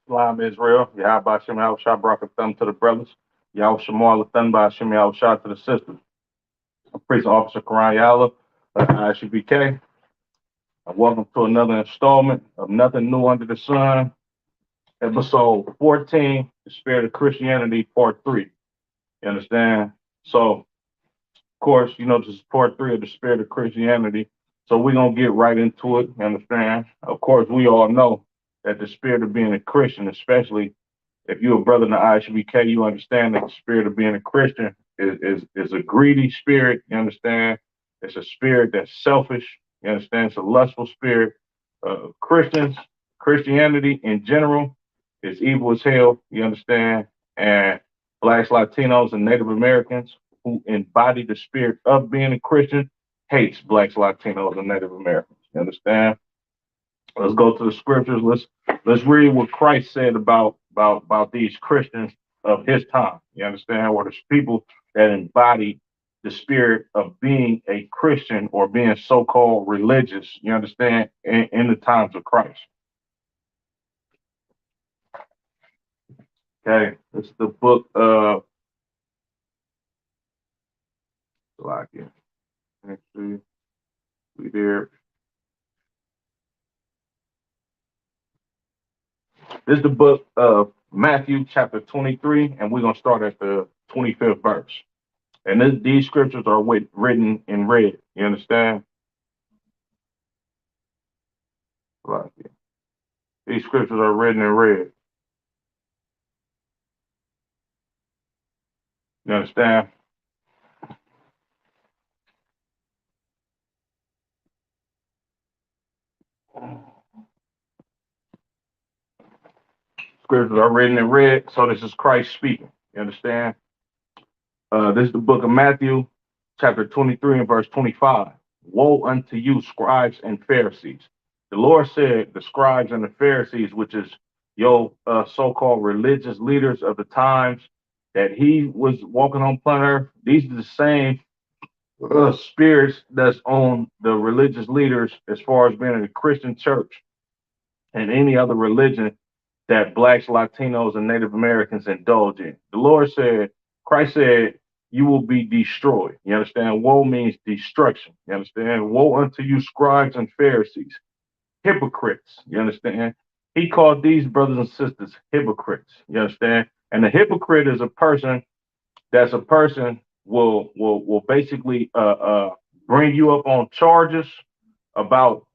Islam, Israel. Yahweh Shem Shah Barak Thumb to the brothers. Yahweh Shemal Thumb by Shem Shah to the sisters. Prison Officer Karan Yala, ISUBK. Welcome to another installment of Nothing New Under the Sun, episode 14, The Spirit of Christianity, part 3. You understand? So, of course, this is part 3 of The Spirit of Christianity. So we're going to get right into it. You understand? Of course, we all know that the spirit of being a Christian, especially if you're a brother in the ISBK, you understand that the spirit of being a Christian is a greedy spirit. You understand? It's a spirit that's selfish. You understand? It's a lustful spirit. Christianity in general is evil as hell. You understand? And blacks, Latinos, and Native Americans who embody the spirit of being a Christian hates blacks, Latinos, and Native Americans. You understand? Let's go to the scriptures. Let's read what Christ said about these Christians of his time. You understand? Or the people that embody the spirit of being a Christian or being so-called religious. You understand? In the times of Christ. Okay, it's the book of Salakia. Let's see. We there. This is the book of Matthew, chapter 23, and we're going to start at the 25th verse. And these scriptures are written in red. You understand? Right. These scriptures are written in red. You understand? Scriptures are written in red, so this is Christ speaking. You understand? This is the book of Matthew, chapter 23 and verse 25. Woe unto you, scribes and Pharisees. The Lord said, the scribes and the Pharisees, which is your so-called religious leaders of the times that he was walking on planet Earth, these are the same spirits that's on the religious leaders as far as being in a Christian church and any other religion that blacks, Latinos, and Native Americans indulge in. The Lord said, Christ said, you will be destroyed. You understand? Woe means destruction. You understand? Woe unto you, scribes and Pharisees, hypocrites. You understand? He called these brothers and sisters hypocrites. You understand? And a hypocrite is a person will basically bring you up on charges about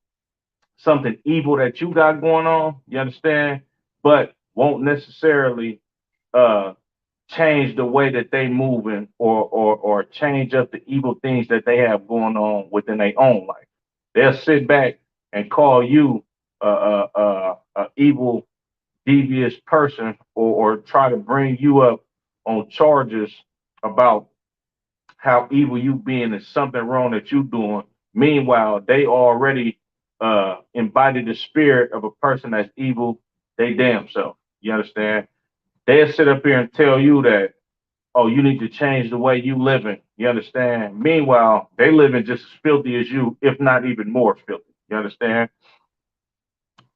something evil that you got going on. You understand? But won't necessarily change the way that they moving or change up the evil things that they have going on within their own life. They'll sit back and call you a evil, devious person or try to bring you up on charges about how evil you being is something wrong that you doing. Meanwhile, they already embody the spirit of a person that's evil, they damn self. You understand? They'll sit up here and tell you that, oh, you need to change the way you living. You understand? Meanwhile, they living just as filthy as you, if not even more filthy. You understand?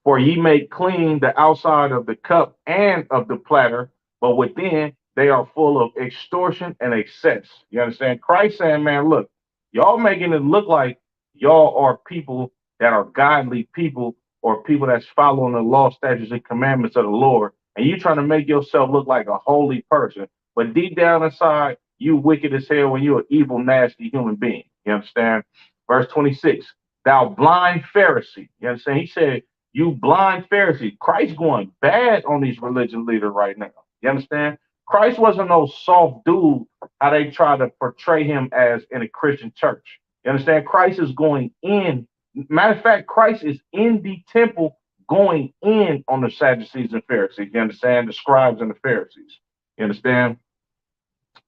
For ye make clean the outside of the cup and of the platter, but within they are full of extortion and excess. You understand? Christ saying, man, look, y'all making it look like y'all are people that are godly people or people that's following the law, statutes, and commandments of the Lord. And you trying to make yourself look like a holy person. But deep down inside, you wicked as hell when you're an evil, nasty human being. You understand? Verse 26, thou blind Pharisee. You understand? He said, you blind Pharisee. Christ going bad on these religion leaders right now. You understand? Christ wasn't no soft dude, how they try to portray him as in a Christian church. You understand? Christ is going in. Matter of fact, Christ is in the temple going in on the Sadducees and Pharisees. You understand? The scribes and the Pharisees. You understand?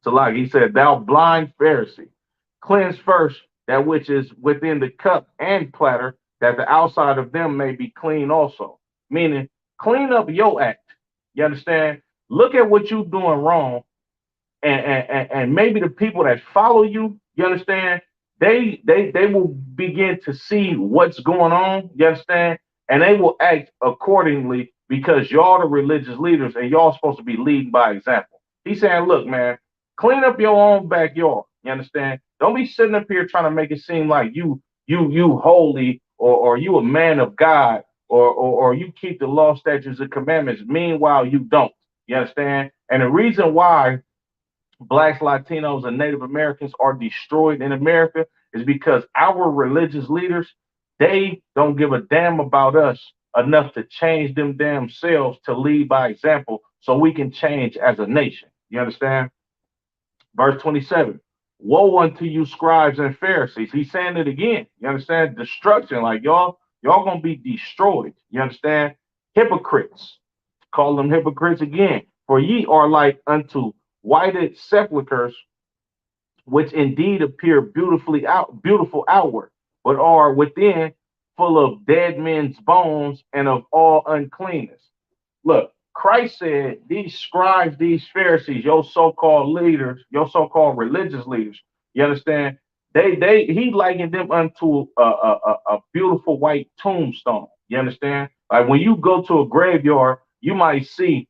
So like he said, thou blind Pharisee, cleanse first that which is within the cup and platter, that the outside of them may be clean also. Meaning, clean up your act. You understand? Look at what you're doing wrong. And maybe the people that follow you, you understand, they will begin to see what's going on, you understand, and they will act accordingly because y'all the religious leaders and y'all supposed to be leading by example. He's saying, look, man, clean up your own backyard. You understand? Don't be sitting up here trying to make it seem like you holy, or you a man of God, or you keep the law, statutes, and commandments. Meanwhile, you don't. You understand? And the reason why blacks, Latinos, and Native Americans are destroyed in America is because our religious leaders, they don't give a damn about us enough to change them damn selves to lead by example so we can change as a nation. You understand? Verse 27. Woe unto you, scribes and Pharisees. He's saying it again. You understand? Destruction. Like y'all gonna be destroyed. You understand? Hypocrites. Call them hypocrites again. For ye are like unto whited sepulchres, which indeed appear beautiful outward, but are within full of dead men's bones and of all uncleanness. Look, Christ said these scribes, these Pharisees, your so-called leaders, your so-called religious leaders, you understand? He likened them unto a beautiful white tombstone. You understand? Like when you go to a graveyard, you might see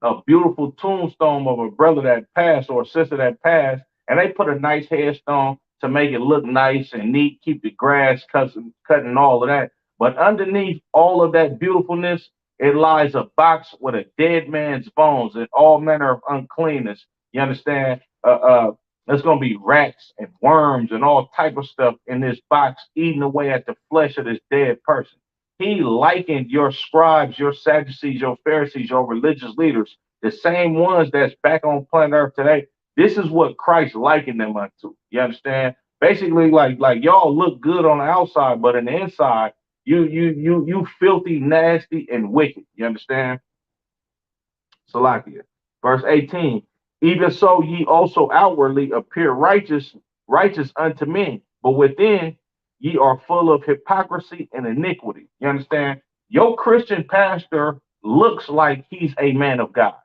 a beautiful tombstone of a brother that passed or a sister that passed, and they put a nice headstone to make it look nice and neat, keep the grass cutting all of that. But underneath all of that beautifulness, it lies a box with a dead man's bones and all manner of uncleanness. You understand? There's gonna be rats and worms and all type of stuff in this box eating away at the flesh of this dead person. He likened your scribes, your Sadducees, your Pharisees, your religious leaders, the same ones that's back on planet Earth today. This is what Christ likened them unto. You understand? Basically, like y'all look good on the outside, but in the inside, you filthy, nasty, and wicked. You understand? Salakia. Verse 18. Even so ye also outwardly appear righteous unto men, but within ye are full of hypocrisy and iniquity. You understand? Your Christian pastor looks like he's a man of God.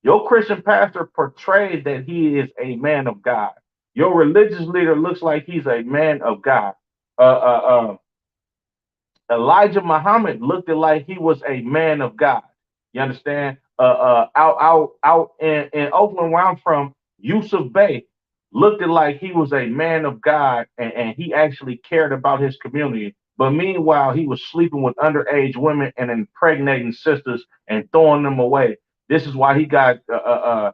Your Christian pastor portrays that he is a man of God. Your religious leader looks like he's a man of God. Elijah Muhammad looked like he was a man of God. You understand? Out in Oakland, where I'm from, Yusuf Bey looked like he was a man of God, and he actually cared about his community. But meanwhile, he was sleeping with underage women and impregnating sisters and throwing them away. This is why he got the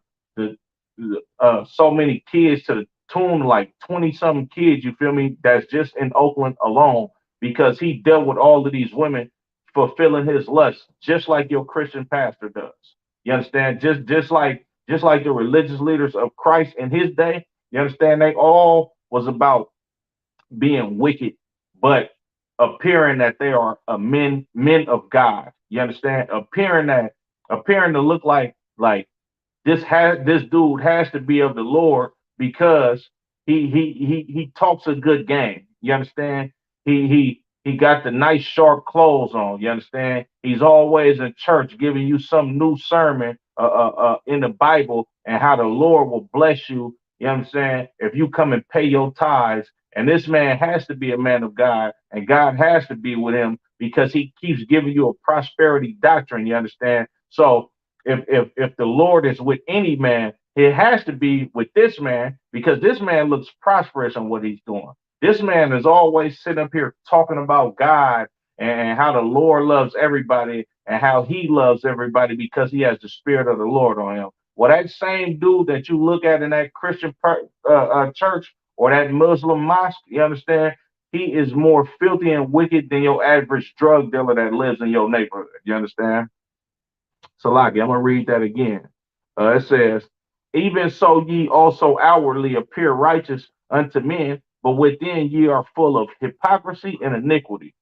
so many kids, to the tune like 20 something kids. You feel me? That's just in Oakland alone, because he dealt with all of these women fulfilling his lust, just like your Christian pastor does. You understand? Just like the religious leaders of Christ in his day. You understand? They all was about being wicked, but appearing that they are men of God. You understand? Appearing to look like this dude has to be of the Lord, because he talks a good game. You understand? He got the nice sharp clothes on. You understand? He's always in church giving you some new sermon in the Bible, and how the Lord will bless you. You know what I'm saying? If you come and pay your tithes. And this man has to be a man of God, and God has to be with him, because he keeps giving you a prosperity doctrine. You understand? So if the Lord is with any man, it has to be with this man, because this man looks prosperous on what he's doing. This man is always sitting up here talking about God, and how the Lord loves everybody, and how he loves everybody because he has the spirit of the Lord on him. Well, that same dude that you look at in that Christian church, or that Muslim mosque, you understand? He is more filthy and wicked than your average drug dealer that lives in your neighborhood. You understand? Salaki, I'm going to read that again. It says, even so ye also outwardly appear righteous unto men, but within ye are full of hypocrisy and iniquity.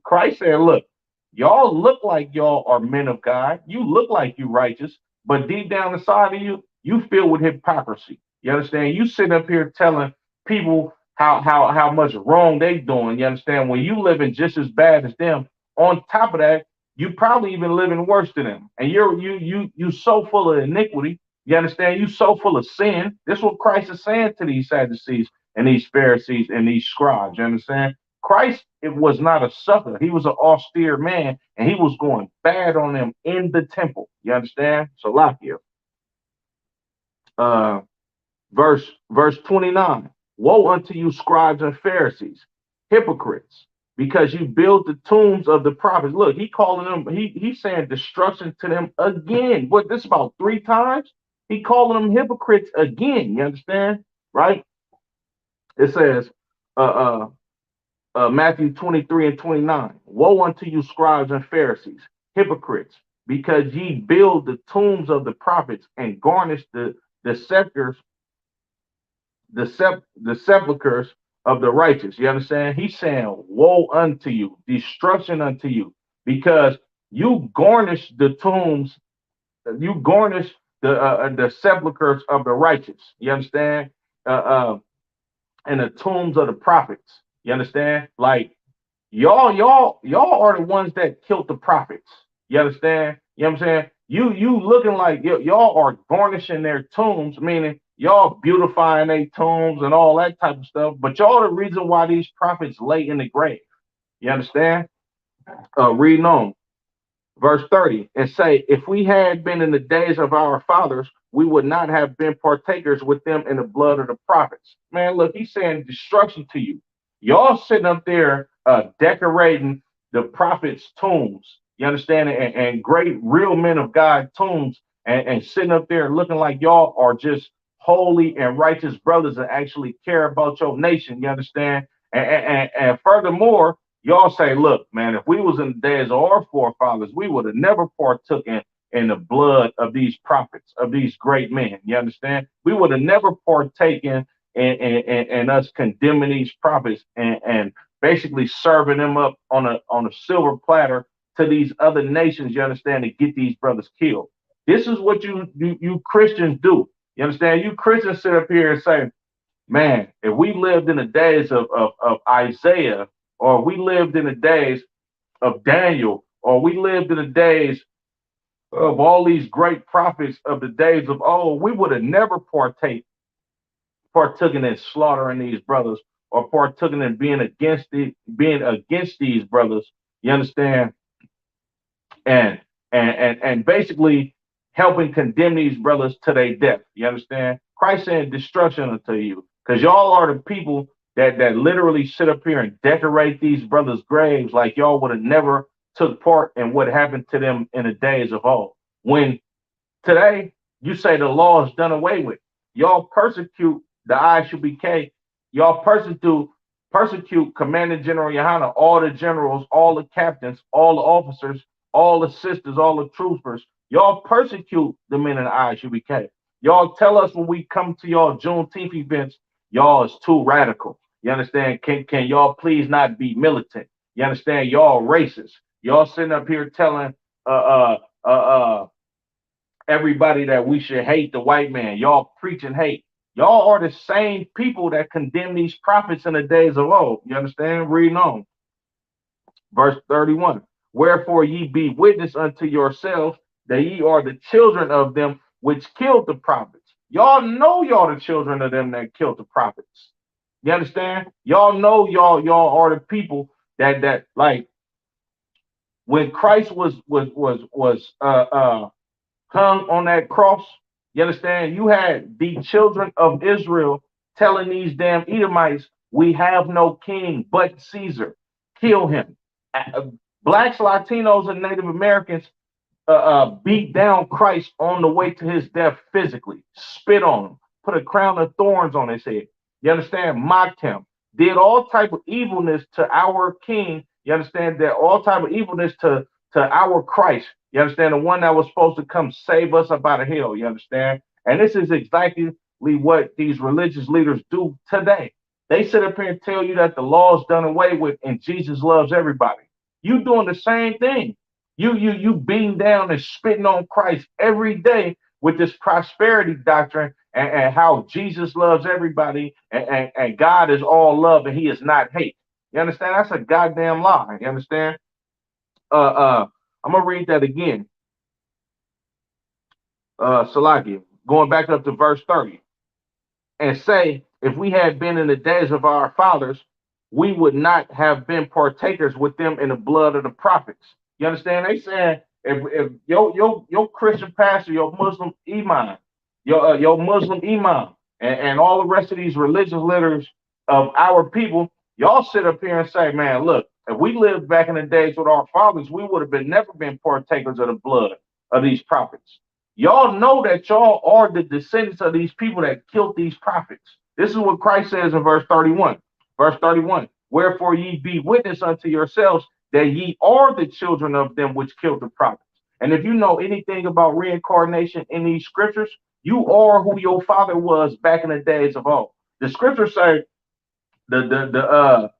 Christ said, look, y'all look like y'all are men of God. You look like you righteous, but deep down inside of you, you filled with hypocrisy. You understand? You sit up here telling people how much wrong they doing. You understand? When you living just as bad as them, on top of that, you probably even living worse than them. And you so full of iniquity. You understand? You so full of sin. This is what Christ is saying to these Sadducees and these Pharisees and these scribes. You understand? Christ, it was not a sucker. He was an austere man, and he was going bad on them in the temple. You understand? So, Lakia, uh, verse 29. Woe unto you, scribes and Pharisees, hypocrites, because you build the tombs of the prophets. Look, he calling them, he's saying destruction to them again. What, this about 3 times? He calling them hypocrites again. You understand? Right? It says, uh, uh, Matthew 23 and 29. Woe unto you, scribes and Pharisees, hypocrites, because ye build the tombs of the prophets and garnish the sepulchres, the sepulchres of the righteous. You understand? He's saying, woe unto you, destruction unto you, because you garnish the tombs, you garnish the sepulchres of the righteous. You understand? Uh, uh, and the tombs of the prophets. You understand? Like y'all are the ones that killed the prophets. You understand? You know what I'm saying? You looking like y'all are garnishing their tombs, meaning y'all beautifying their tombs and all that type of stuff. But y'all the reason why these prophets lay in the grave. You understand? Reading on verse 30 and say, if we had been in the days of our fathers, we would not have been partakers with them in the blood of the prophets. Man, look, he's saying destruction to you. Y'all sitting up there decorating the prophets' tombs. You understand? And great real men of God tombs and sitting up there looking like y'all are just holy and righteous brothers that actually care about your nation. You understand? And furthermore, y'all say, look, man, if we was in the days of our forefathers, we would have never partook in the blood of these prophets, of these great men. You understand? We would have never partaken in us condemning these prophets and basically serving them up on a silver platter to these other nations. You understand? To get these brothers killed. This is what you Christians do. You understand? You Christians sit up here and say, man, if we lived in the days of Isaiah, or we lived in the days of Daniel, or we lived in the days of all these great prophets of the days of old, we would have never partooken in slaughtering these brothers or partooken in being against these brothers. You understand? And basically helping condemn these brothers to their death. You understand? Christ saying destruction unto you, because y'all are the people that literally sit up here and decorate these brothers' graves like y'all would have never took part in what happened to them in the days of old. When today you say the law is done away with, y'all persecute the ISUBK, y'all persecute Commander General Yohana, all the generals, all the captains, all the officers, all the sisters, all the troopers. Y'all persecute the men in the ISUBK. Y'all tell us when we come to y'all Juneteenth events, y'all is too radical. You understand? Can y'all please not be militant? You understand? Y'all racist. Y'all sitting up here telling uh uh uh uh everybody that we should hate the white man. Y'all preaching hate. Y'all are the same people that condemn these prophets in the days of old. You understand? Reading on. Verse 31. Wherefore ye be witness unto yourselves that ye are the children of them which killed the prophets. Y'all know y'all the children of them that killed the prophets. You understand? Y'all know y'all are the people that like when Christ was hung on that cross. You understand? You had the children of Israel telling these damn Edomites, we have no king but Caesar. Kill him. Blacks, Latinos, and Native Americans beat down Christ on the way to his death physically, spit on him, put a crown of thorns on his head. You understand? Mocked him, did all type of evilness to our King. You understand that all type of evilness to our Christ. You understand? The one that was supposed to come save us up out of hell. You understand? And this is exactly what these religious leaders do today. They sit up here and tell you that the law is done away with and Jesus loves everybody. You doing the same thing. You beating down and spitting on Christ every day with this prosperity doctrine and how Jesus loves everybody and God is all love and he is not hate. You understand? That's a goddamn lie. You understand? I'm gonna read that again. Salaki, going back up to verse 30, and say, if we had been in the days of our fathers, we would not have been partakers with them in the blood of the prophets. You understand? They saying if your Christian pastor, your Muslim imam, your Muslim imam, and all the rest of these religious leaders of our people, y'all sit up here and say, man, look, if we lived back in the days with our fathers, we would have been never been partakers of the blood of these prophets. Y'all know that y'all are the descendants of these people that killed these prophets. This is what Christ says in verse 31. Verse 31, wherefore ye be witness unto yourselves that ye are the children of them which killed the prophets. And if you know anything about reincarnation in these scriptures, you are who your father was back in the days of old. The scriptures say the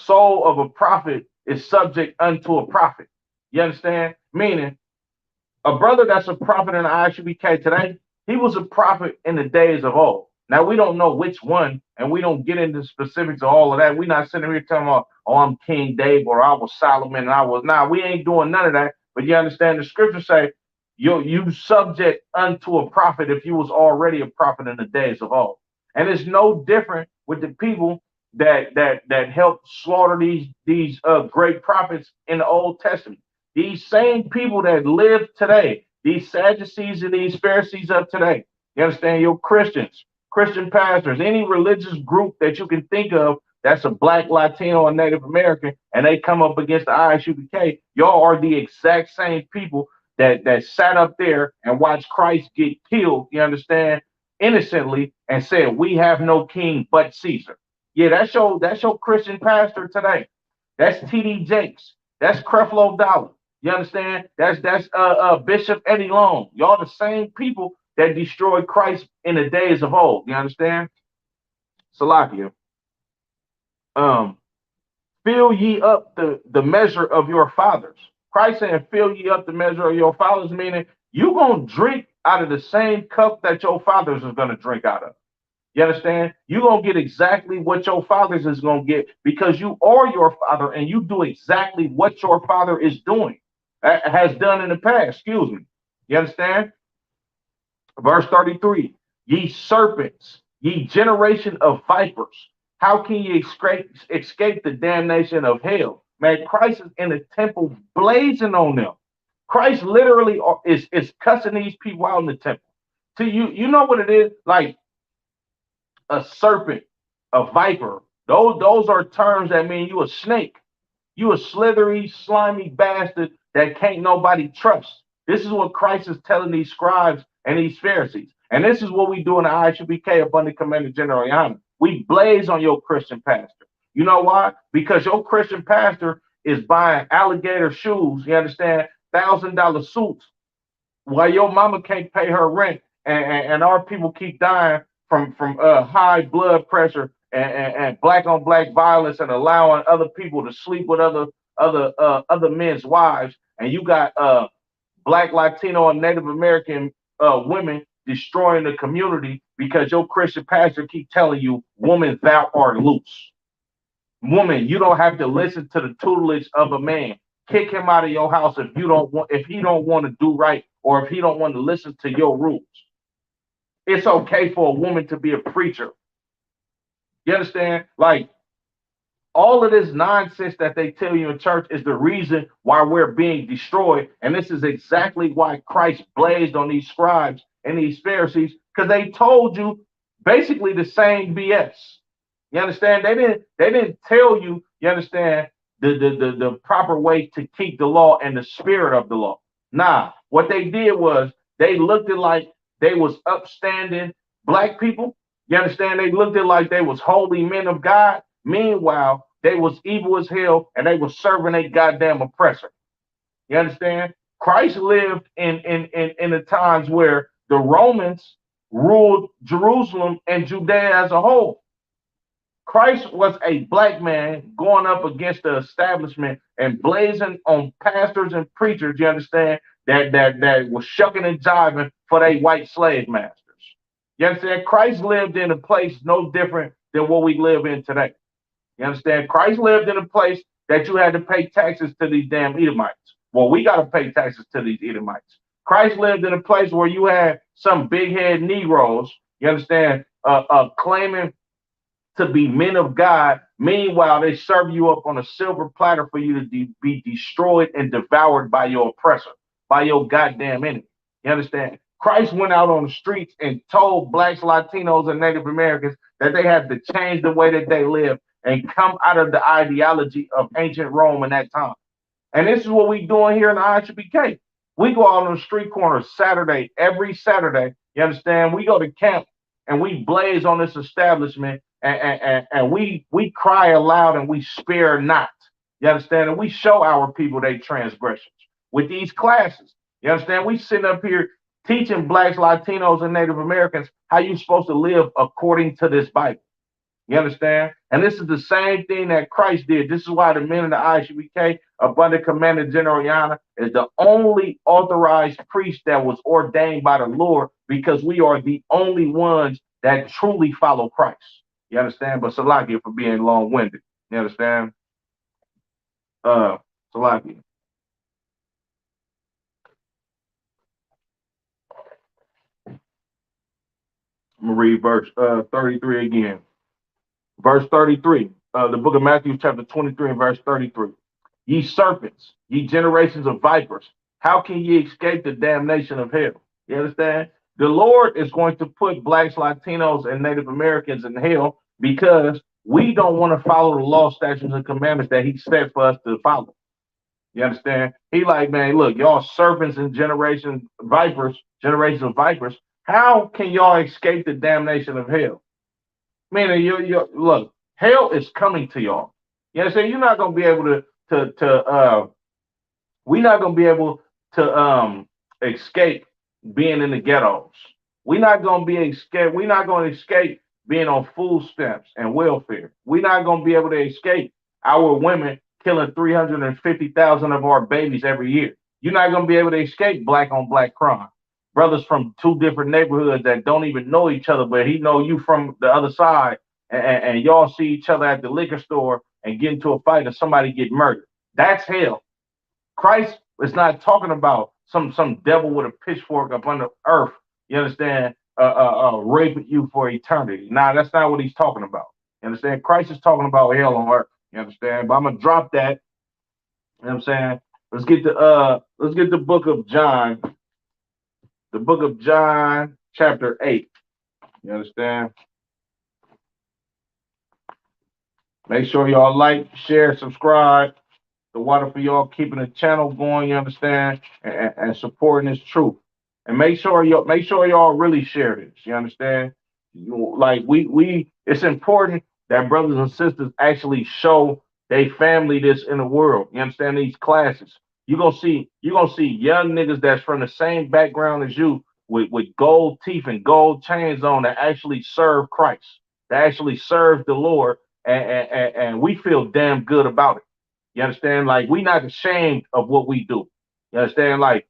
soul of a prophet is subject unto a prophet. You understand? Meaning, a brother that's a prophet in the ISUBK today, he was a prophet in the days of old. Now, we don't know which one, and we don't get into specifics of all of that. We're not sitting here telling about, oh, I'm King David, or I was Solomon, and I was. Nah, we ain't doing none of that. But you understand, the scriptures say, you subject unto a prophet if you was already a prophet in the days of old. And it's no different with the people that helped slaughter these great prophets in the Old Testament. These same people that live today, these Sadducees and these Pharisees of today, you understand, your Christians, Christian pastors, any religious group that you can think of that's a Black, Latino, or Native American, and they come up against the ISUBK, y'all are the exact same people that sat up there and watched Christ get killed, you understand, innocently, and said, we have no king but Caesar. Yeah, that's your Christian pastor today. That's T.D. Jakes. That's Creflo Dollar. You understand? That's Bishop Eddie Long. Y'all the same people that destroyed Christ in the days of old. You understand? Salakia. Fill ye up the measure of your fathers. Christ saying, fill ye up the measure of your fathers, meaning you're going to drink out of the same cup that your fathers is going to drink out of. You understand? You're going to get exactly what your fathers is going to get because you are your father and you do exactly what your father is doing, has done in the past. Excuse me. You understand? Verse 33, ye serpents, ye generation of vipers, how can ye escape the damnation of hell? Man, Christ is in the temple blazing on them. Christ literally is cussing these people out in the temple. So you know what it is? Like a serpent, a viper. Those are terms that mean you a snake. You a slithery, slimy bastard that can't nobody trust. This is what Christ is telling these scribes and these Pharisees. And this is what we do in the ISUBK Abundant Commander General Yana. We blaze on your Christian pastor. You know why? Because your Christian pastor is buying alligator shoes, you understand, $1,000 suits, while your mama can't pay her rent and our people keep dying from high blood pressure and black on black violence and allowing other people to sleep with other men's wives, and you got Black, Latino, and Native American women destroying the community because your Christian pastor keep telling you, woman, thou art loose. Woman, you don't have to listen to the tutelage of a man. Kick him out of your house if he don't want to do right, or if he don't want to listen to your rules. It's okay for a woman to be a preacher. You understand? Like, all of this nonsense that they tell you in church is the reason why we're being destroyed. And this is exactly why Christ blazed on these scribes and these Pharisees, because they told you basically the same BS. You understand? They didn't tell you, you understand, the proper way to keep the law and the spirit of the law. Nah, what they did was they looked at like they was upstanding black people. You understand? They looked at like they was holy men of God. Meanwhile, they was evil as hell and they was serving a goddamn oppressor. You understand? Christ lived in the times where the Romans ruled Jerusalem and Judea as a whole. Christ was a black man going up against the establishment and blazing on pastors and preachers, you understand, that was shucking and jiving for their white slave masters. You understand? Christ lived in a place no different than what we live in today. You understand? Christ lived in a place that you had to pay taxes to these damn Edomites. Well, we got to pay taxes to these Edomites. Christ lived in a place where you had some big head Negroes, you understand, claiming to be men of God. Meanwhile, they serve you up on a silver platter for you to be destroyed and devoured by your oppressor, by your goddamn enemy. You understand? Christ went out on the streets and told blacks, Latinos, and Native Americans that they had to change the way that they live and come out of the ideology of ancient Rome in that time. And this is what we doing here in the ISUPK. We go out on the street corners Saturday, every Saturday. You understand? We go to camp and we blaze on this establishment and we cry aloud and we spare not. You understand? And we show our people their transgressions with these classes. You understand? We sitting up here teaching blacks, Latinos, and Native Americans how you're supposed to live according to this Bible. You understand? And this is the same thing that Christ did. This is why the men in the ISUPK, Abundant Commander General Yana, is the only authorized priest that was ordained by the Lord, because we are the only ones that truly follow Christ. You understand? But Salakia for being long-winded. You understand? Salakia. I'm going to read verse 33 again. Verse 33, the book of Matthew, chapter 23, and verse 33. Ye serpents, ye generations of vipers, how can ye escape the damnation of hell? You understand? The Lord is going to put blacks, Latinos, and Native Americans in hell because we don't want to follow the law, statutes, and commandments that he set for us to follow. You understand? He like, man, look, y'all serpents and generations of vipers, how can y'all escape the damnation of hell? Meaning, you look, hell is coming to y'all. You understand? You're not gonna be able we're not gonna be able to escape being in the ghettos. We're not gonna escape being on food stamps and welfare. We're not gonna be able to escape our women killing 350,000 of our babies every year. You're not gonna be able to escape black on black crime. Brothers from two different neighborhoods that don't even know each other, but he know you from the other side, and y'all see each other at the liquor store and get into a fight and somebody get murdered. That's hell. Christ is not talking about some devil with a pitchfork up on the earth. You understand? Raping you for eternity. Nah, that's not what he's talking about. You understand? Christ is talking about hell on earth. You understand? But I'm gonna drop that. You know what I'm saying? Let's get the book of John. The book of John, chapter 8. You understand? Make sure y'all like, share, subscribe. The water for y'all keeping the channel going, you understand, and supporting this truth. And make sure y'all really share this. You understand? Like it's important that brothers and sisters actually show their family this in the world. You understand? These classes. You're gonna see young niggas that's from the same background as you with gold teeth and gold chains on that actually serve Christ, that actually serve the Lord, and we feel damn good about it. You understand? Like, we not ashamed of what we do. You understand? Like,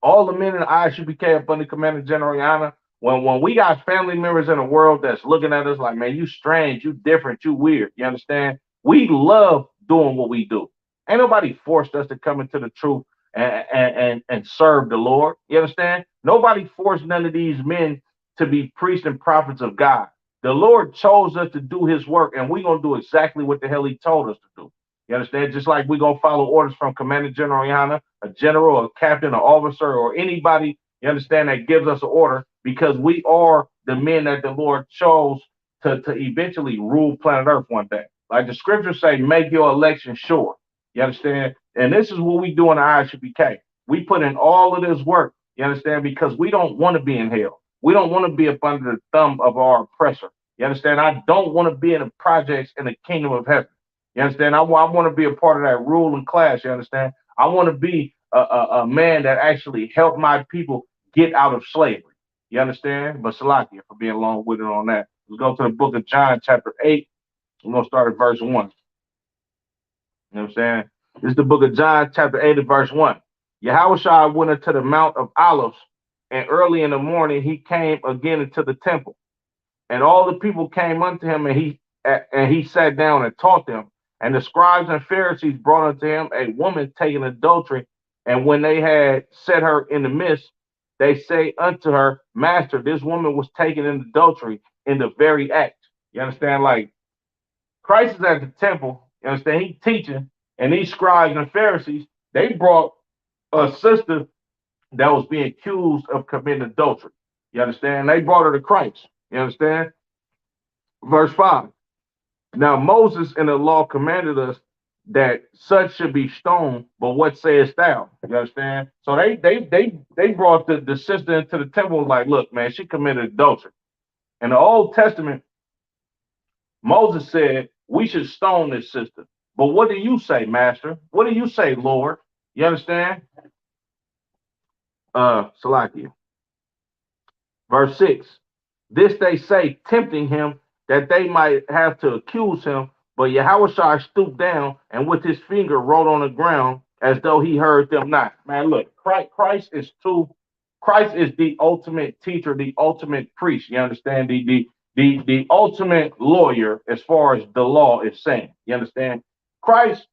all the men in the ISUPK up under Commander General Yana, when we got family members in the world that's looking at us like, man, you strange, you different, you weird. You understand? We love doing what we do. Ain't nobody forced us to come into the truth and serve the Lord. You understand? Nobody forced none of these men to be priests and prophets of God. The Lord chose us to do his work, and we're going to do exactly what the hell he told us to do. You understand? Just like we're going to follow orders from Commander General Yana, a general, a captain, an officer, or anybody, you understand, that gives us an order, because we are the men that the Lord chose to eventually rule planet Earth one day. Like the scriptures say, make your election sure. You understand? And this is what we do in the ISUPK. We put in all of this work, you understand, because we don't want to be in hell. We don't want to be up under the thumb of our oppressor. You understand? I don't want to be in the projects in the kingdom of heaven. You understand? I want to be a part of that ruling class. You understand? I want to be a man that actually helped my people get out of slavery. You understand? But Salakia for being long-winded on that. Let's go to the book of John, chapter 8. We're going to start at verse 1. You know what I'm saying? This is the book of John, chapter 8, and verse 1. Yahushua went into the Mount of Olives, and early in the morning he came again into the temple. And all the people came unto him, and he sat down and taught them. And the scribes and Pharisees brought unto him a woman taken adultery. And when they had set her in the midst, they say unto her, Master, this woman was taken in adultery in the very act. You understand? Like Christ is at the temple. You understand? He teaching, and these scribes and Pharisees, they brought a sister that was being accused of committing adultery. You understand? They brought her to Christ. You understand? Verse 5. Now Moses in the law commanded us that such should be stoned, but what sayest thou? You understand? So they brought the sister into the temple and was like, look, man, she committed adultery. In the Old Testament, Moses said we should stone this sister. But what do you say, Master? What do you say, Lord? You understand? Salakia. Verse 6. This they say, tempting him that they might have to accuse him. But Yahushua stooped down and with his finger wrote on the ground as though he heard them not. Man, look, Christ is the ultimate teacher, the ultimate priest. You understand? The ultimate lawyer as far as the law is saying. You understand? Christ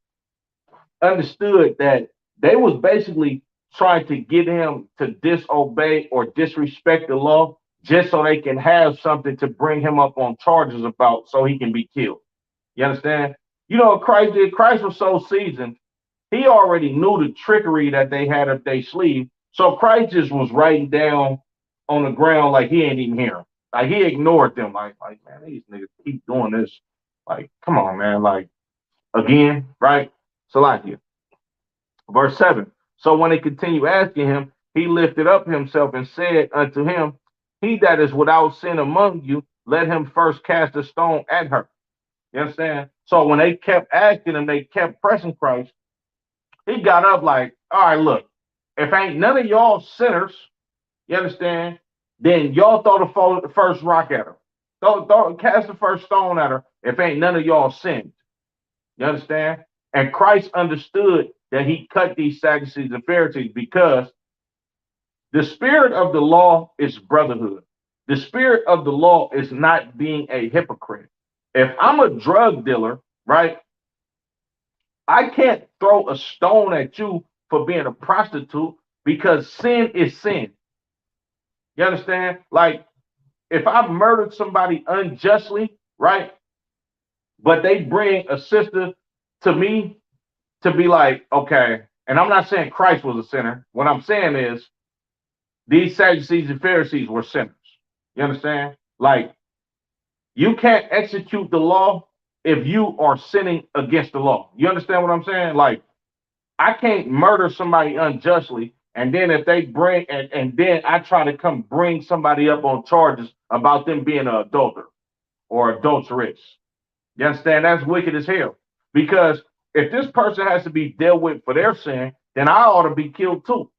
understood that they was basically trying to get him to disobey or disrespect the law just so they can have something to bring him up on charges about so he can be killed. You understand? You know what Christ did? Christ was so seasoned, he already knew the trickery that they had up their sleeve. So Christ just was writing down on the ground like he ain't even hear him. Like he ignored them. Like man, these niggas keep doing this. Like, come on, man. Like again, right? So like here. Verse 7. So when they continue asking him, he lifted up himself and said unto him, he that is without sin among you, let him first cast a stone at her. You understand? So when they kept asking him, they kept pressing Christ, he got up like, all right, look, if ain't none of y'all sinners, you understand, then y'all throw the first rock at her. Cast the first stone at her if ain't none of y'all sinned. You understand? And Christ understood that he cut these Sadducees and Pharisees because the spirit of the law is brotherhood. The spirit of the law is not being a hypocrite. If I'm a drug dealer, right, I can't throw a stone at you for being a prostitute because sin is sin. You understand? Like, if I murdered somebody unjustly, right, but they bring a sister to me to be like, okay, and I'm not saying Christ was a sinner. What I'm saying is these Sadducees and Pharisees were sinners. You understand? Like, you can't execute the law if you are sinning against the law. You understand what I'm saying? Like, I can't murder somebody unjustly, and then if they bring and then I try to come bring somebody up on charges about them being an adulterer or adulteress. You understand? That's wicked as hell. Because if this person has to be dealt with for their sin, then I ought to be killed too.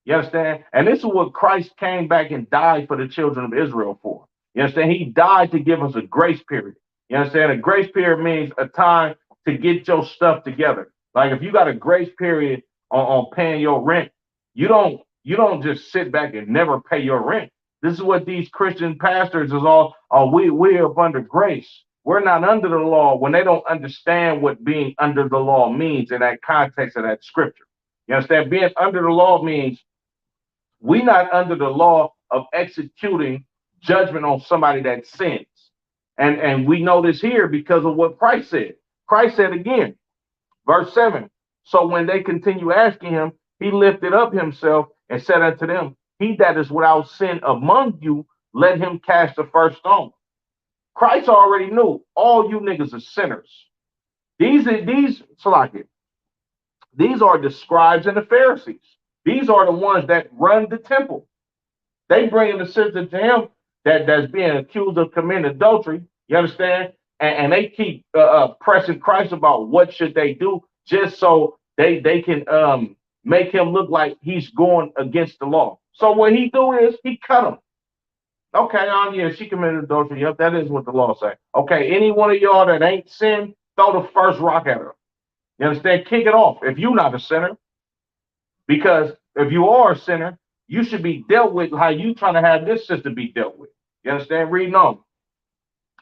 You understand? And this is what Christ came back and died for the children of Israel for. You understand? He died to give us a grace period. You understand? A grace period means a time to get your stuff together. Like if you got a grace period on paying your rent, you don't just sit back and never pay your rent. This is what these Christian pastors is all. Oh, we're up under grace. We're not under the law when they don't understand what being under the law means in that context of that scripture. You understand? Being under the law means we not under the law of executing judgment on somebody that sins. And we know this here because of what Christ said. Christ said again, verse 7. So when they continue asking him, he lifted up himself and said unto them, he that is without sin among you, let him cast the first stone. Christ already knew all you niggas are sinners. These are the scribes and the Pharisees. These are the ones that run the temple. They bring the sister to him that's being accused of committing adultery. You understand? And they keep pressing Christ about what should they do just so they can make him look like he's going against the law. So what he do is he cut him. Okay, yeah, she committed adultery. Yep, that is what the law say. Okay, any one of y'all that ain't sinned, throw the first rock at her. You understand? Kick it off if you're not a sinner. Because if you are a sinner, you should be dealt with how you trying to have this sister be dealt with. You understand? Reading on.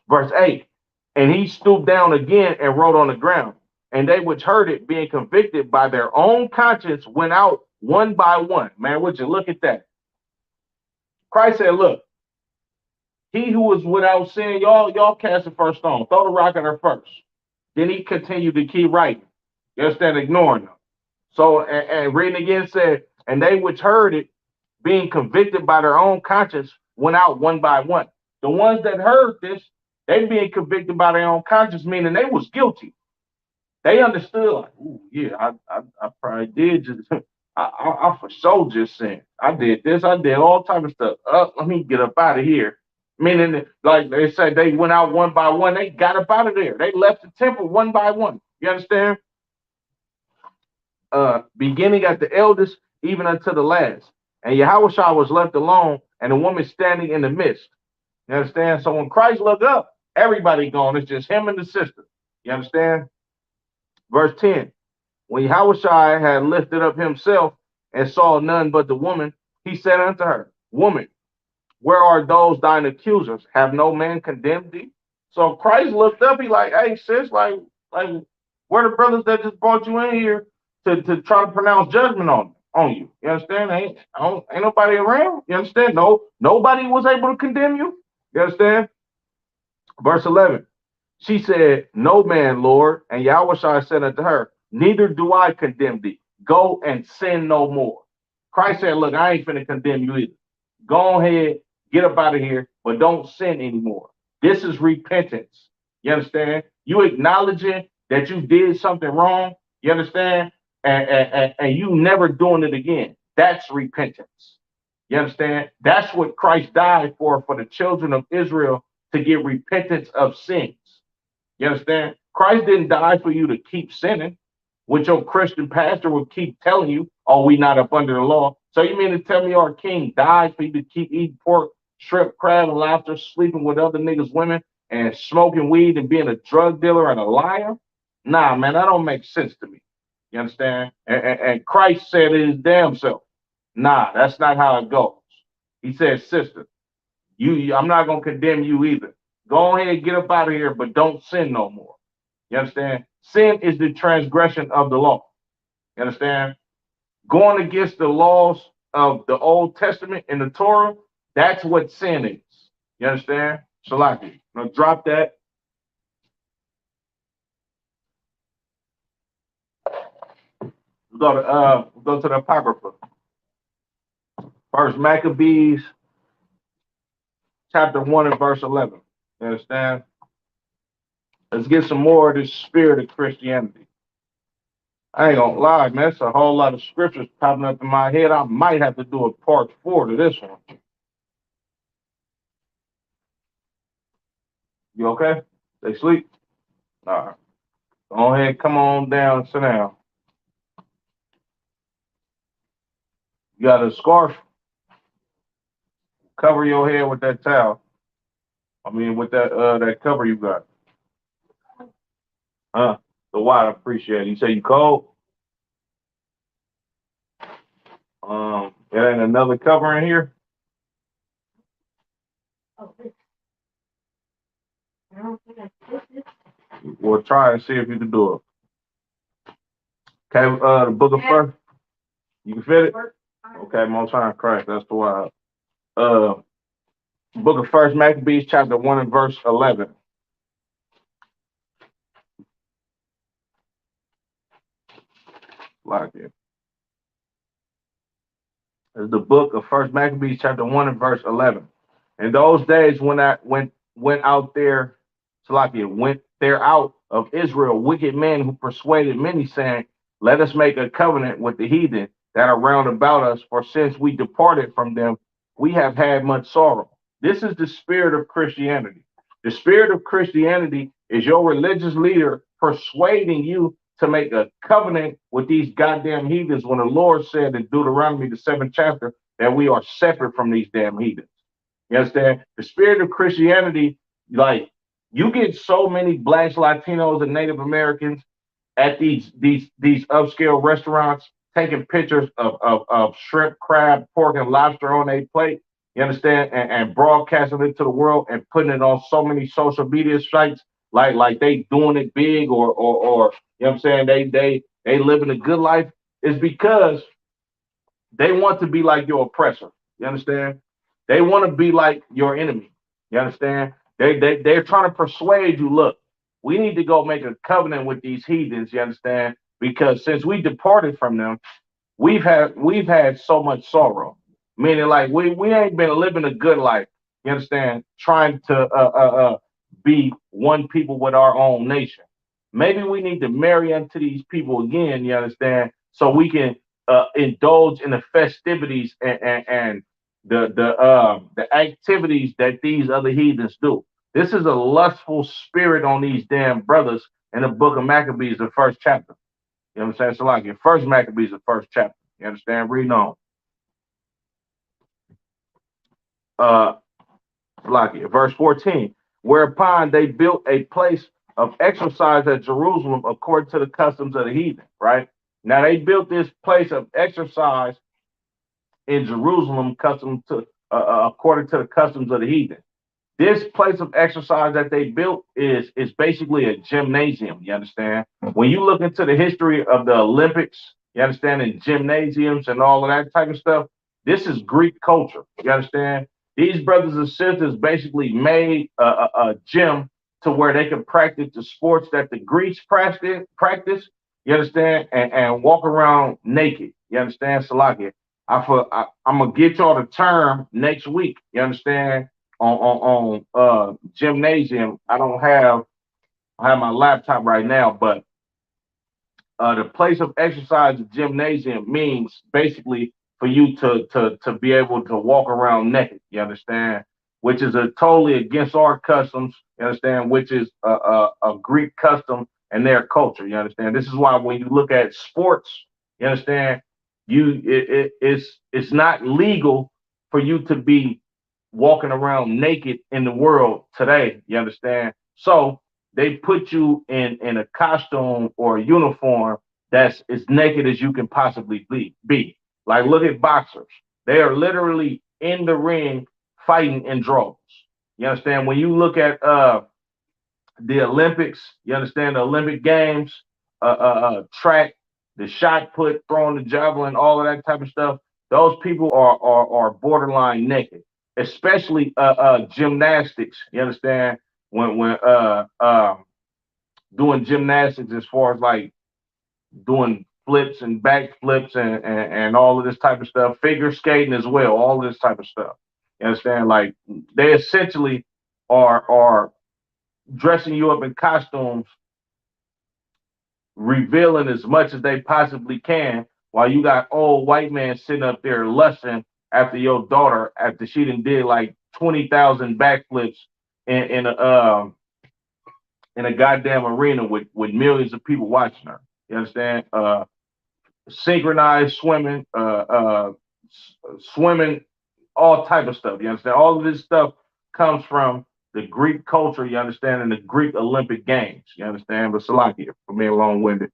Verse 8. And he stooped down again and wrote on the ground. And they which heard it, being convicted by their own conscience, went out one by one. Man, would you look at that? Christ said, look, He who was without sin, y'all cast the first stone. Throw the rock at her first. Then he continued to keep writing. You understand? Ignoring them. So, and reading again said, and they which heard it, being convicted by their own conscience, went out one by one. The ones that heard this, they being convicted by their own conscience, meaning they was guilty. They understood, like, ooh, yeah, I probably did just, I for sure just sinned. I did this, I did all type of stuff. Let me get up out of here. Meaning, like they said, they went out one by one. They got up out of there. They left the temple one by one. You understand? Beginning at the eldest, even unto the last. And Yahushua was left alone, and the woman standing in the midst. You understand? So when Christ looked up, everybody gone. It's just him and the sister. You understand? Verse 10. When Yahushua had lifted up himself and saw none but the woman, he said unto her, Woman, where are those thine accusers? Have no man condemned thee? So Christ looked up, he like, hey, sis, like, where the brothers that just brought you in here to try to pronounce judgment on you? You understand? Ain't nobody around. You understand? No, nobody was able to condemn you. You understand? Verse 11. She said, No man, Lord. And Yahushua said unto her, Neither do I condemn thee. Go and sin no more. Christ said, Look, I ain't finna condemn you either. Go ahead, get up out of here, but don't sin anymore. This is repentance. You understand? You acknowledging that you did something wrong. You understand? And you never doing it again. That's repentance. You understand? That's what Christ died for the children of Israel, to get repentance of sins. You understand? Christ didn't die for you to keep sinning, which your Christian pastor will keep telling you, oh, we not up under the law. So you mean to tell me our king died for you to keep eating pork, shrimp, crab, and lobster, sleeping with other niggas' women, and smoking weed and being a drug dealer and a liar? Nah, man, that don't make sense to me. You understand? And Christ said it his damn self. Nah, that's not how it goes. He said, sister, I'm not going to condemn you either. Go ahead and get up out of here, but don't sin no more. You understand? Sin is the transgression of the law. You understand? Going against the laws of the Old Testament and the Torah, that's what sin is. You understand? Shalaki. Now drop that. We'll go to the Apocrypha. First Maccabees, chapter 1 and verse 11. You understand? Let's get some more of this spirit of Christianity. I ain't gonna lie, man. It's a whole lot of scriptures popping up in my head. I might have to do a part 4 to this one. You okay? They sleep? All right. Go ahead, come on down and sit down. You got a scarf? Cover your head with that towel. I mean, with that cover you got. The white, I appreciate it. You say you cold? There ain't another cover in here? We'll try and see if you can do it. Okay, the book of first. You can fit it? Okay, most time Christ, that's the wild. Book of First Maccabees, chapter 1 and verse 11. Like it. It's the book of First Maccabees, chapter 1 and verse 11. In those days when I went out there, went there out of Israel, wicked men who persuaded many, saying, Let us make a covenant with the heathen that are round about us, for since we departed from them, we have had much sorrow. This is the spirit of Christianity. The spirit of Christianity is your religious leader persuading you to make a covenant with these goddamn heathens, when the Lord said in Deuteronomy, the 7th chapter, that we are separate from these damn heathens. You understand? The spirit of Christianity, like, you get so many blacks, Latinos, and Native Americans at these upscale restaurants taking pictures of shrimp, crab, pork, and lobster on a plate. You understand? And broadcasting it to the world and putting it on so many social media sites, like they doing it big, or you know what I'm saying, they living a good life, is because they want to be like your oppressor. You understand? They want to be like your enemy. You understand? They're trying to persuade you, look, we need to go make a covenant with these heathens, you understand? Because since we departed from them, we've had so much sorrow. Meaning like we ain't been living a good life. You understand? Trying to be one people with our own nation. Maybe we need to marry unto these people again, you understand? So we can indulge in the festivities and the activities that these other heathens do. This is a lustful spirit on these damn brothers in the book of Maccabees, the first chapter. You know what I'm saying? So like in first Maccabees, the first chapter. You understand? Reading on. Uh like it, verse 14. Whereupon they built a place of exercise at Jerusalem according to the customs of the heathen, right? Now they built this place of exercise in Jerusalem, custom to according to the customs of the heathen. This place of exercise that they built is basically a gymnasium. You understand? When you look into the history of the Olympics, you understand, in gymnasiums and all of that type of stuff, this is Greek culture. You understand? These brothers and sisters basically made a gym to where they could practice the sports that the Greeks practice. You understand? And walk around naked. You understand? Salakia. I'm gonna get y'all the term next week. You understand? On gymnasium. I have my laptop right now, but the place of exercise, the gymnasium, means basically for you to be able to walk around naked. You understand? Which is a totally against our customs. You understand? Which is a Greek custom and their culture. You understand? This is why when you look at sports, you understand, it's not legal for you to be walking around naked in the world today. You understand? So they put you in a costume or a uniform that's as naked as you can possibly be. Like, look at boxers. They are literally in the ring fighting in draws. You understand? When you look at the Olympics, you understand, the Olympic Games, track, the shot put, throwing the javelin, all of that type of stuff. Those people are borderline naked, especially gymnastics. You understand? When doing gymnastics, as far as like doing flips and back flips and all of this type of stuff, figure skating as well, all of this type of stuff. You understand? Like, they essentially are dressing you up in costumes, revealing as much as they possibly can, while you got old white man sitting up there lusting after your daughter after she did like 20,000 backflips in a goddamn arena with millions of people watching her. You understand? Synchronized swimming, swimming, all type of stuff. You understand? All of this stuff comes from the Greek culture. You understand? And the Greek Olympic Games. You understand? But Salakia, for being long-winded.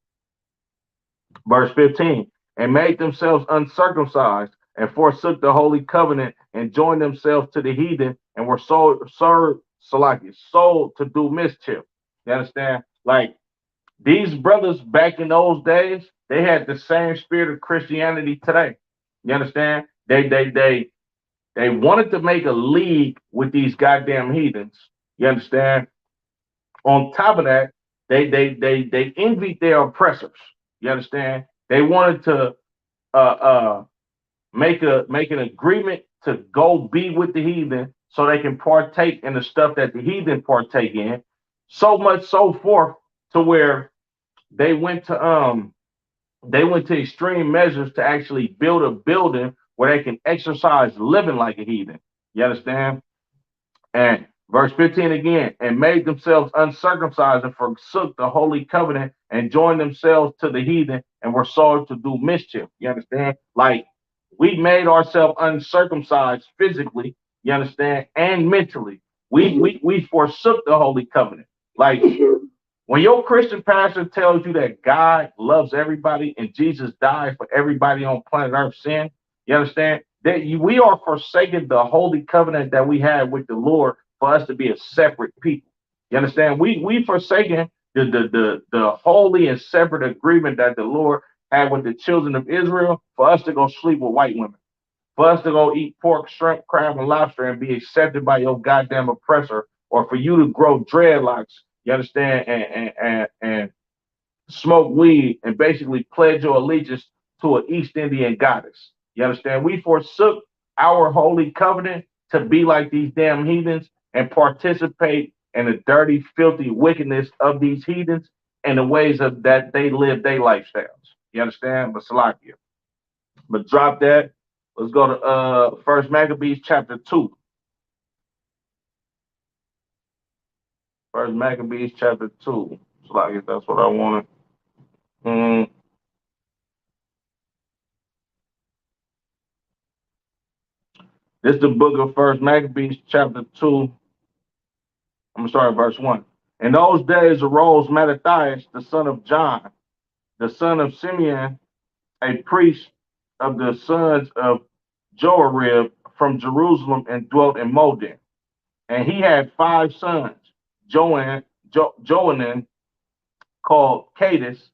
Verse 15, and made themselves uncircumcised and forsook the holy covenant and joined themselves to the heathen and were sold to do mischief. You understand? Like, these brothers back in those days, they had the same spirit of Christianity today. You understand? They wanted to make a league with these goddamn heathens. You understand? On top of that, they envied their oppressors. You understand? They wanted to make an agreement to go be with the heathen so they can partake in the stuff that the heathen partake in. So much so forth to where they went to extreme measures to actually build a building where they can exercise living like a heathen. You understand? And verse 15 again, and made themselves uncircumcised and forsook the holy covenant and joined themselves to the heathen and were sold to do mischief. You understand? Like, we made ourselves uncircumcised physically, you understand, and mentally. We forsook the holy covenant. Like, when your Christian pastor tells you that God loves everybody and Jesus died for everybody on planet Earth sin, you understand? That we are forsaking the holy covenant that we had with the Lord for us to be a separate people. You understand? We forsaken the holy and separate agreement that the Lord had with the children of Israel for us to go sleep with white women, for us to go eat pork, shrimp, crab, and lobster and be accepted by your goddamn oppressor, or for you to grow dreadlocks, you understand, and smoke weed and basically pledge your allegiance to an East Indian goddess. You understand? We forsook our holy covenant to be like these damn heathens and participate in the dirty, filthy wickedness of these heathens and the ways of that they live their lifestyles. You understand? But Salakia. But drop that. Let's go to First Maccabees chapter 2. First Maccabees chapter 2. Salakia, that's what I wanted. This is the book of First Maccabees, chapter 2. I'm sorry, verse 1. In those days arose Mattathias, the son of John, the son of Simeon, a priest of the sons of Joarib from Jerusalem, and dwelt in Modin. And he had 5 sons, Joanan called Cadus,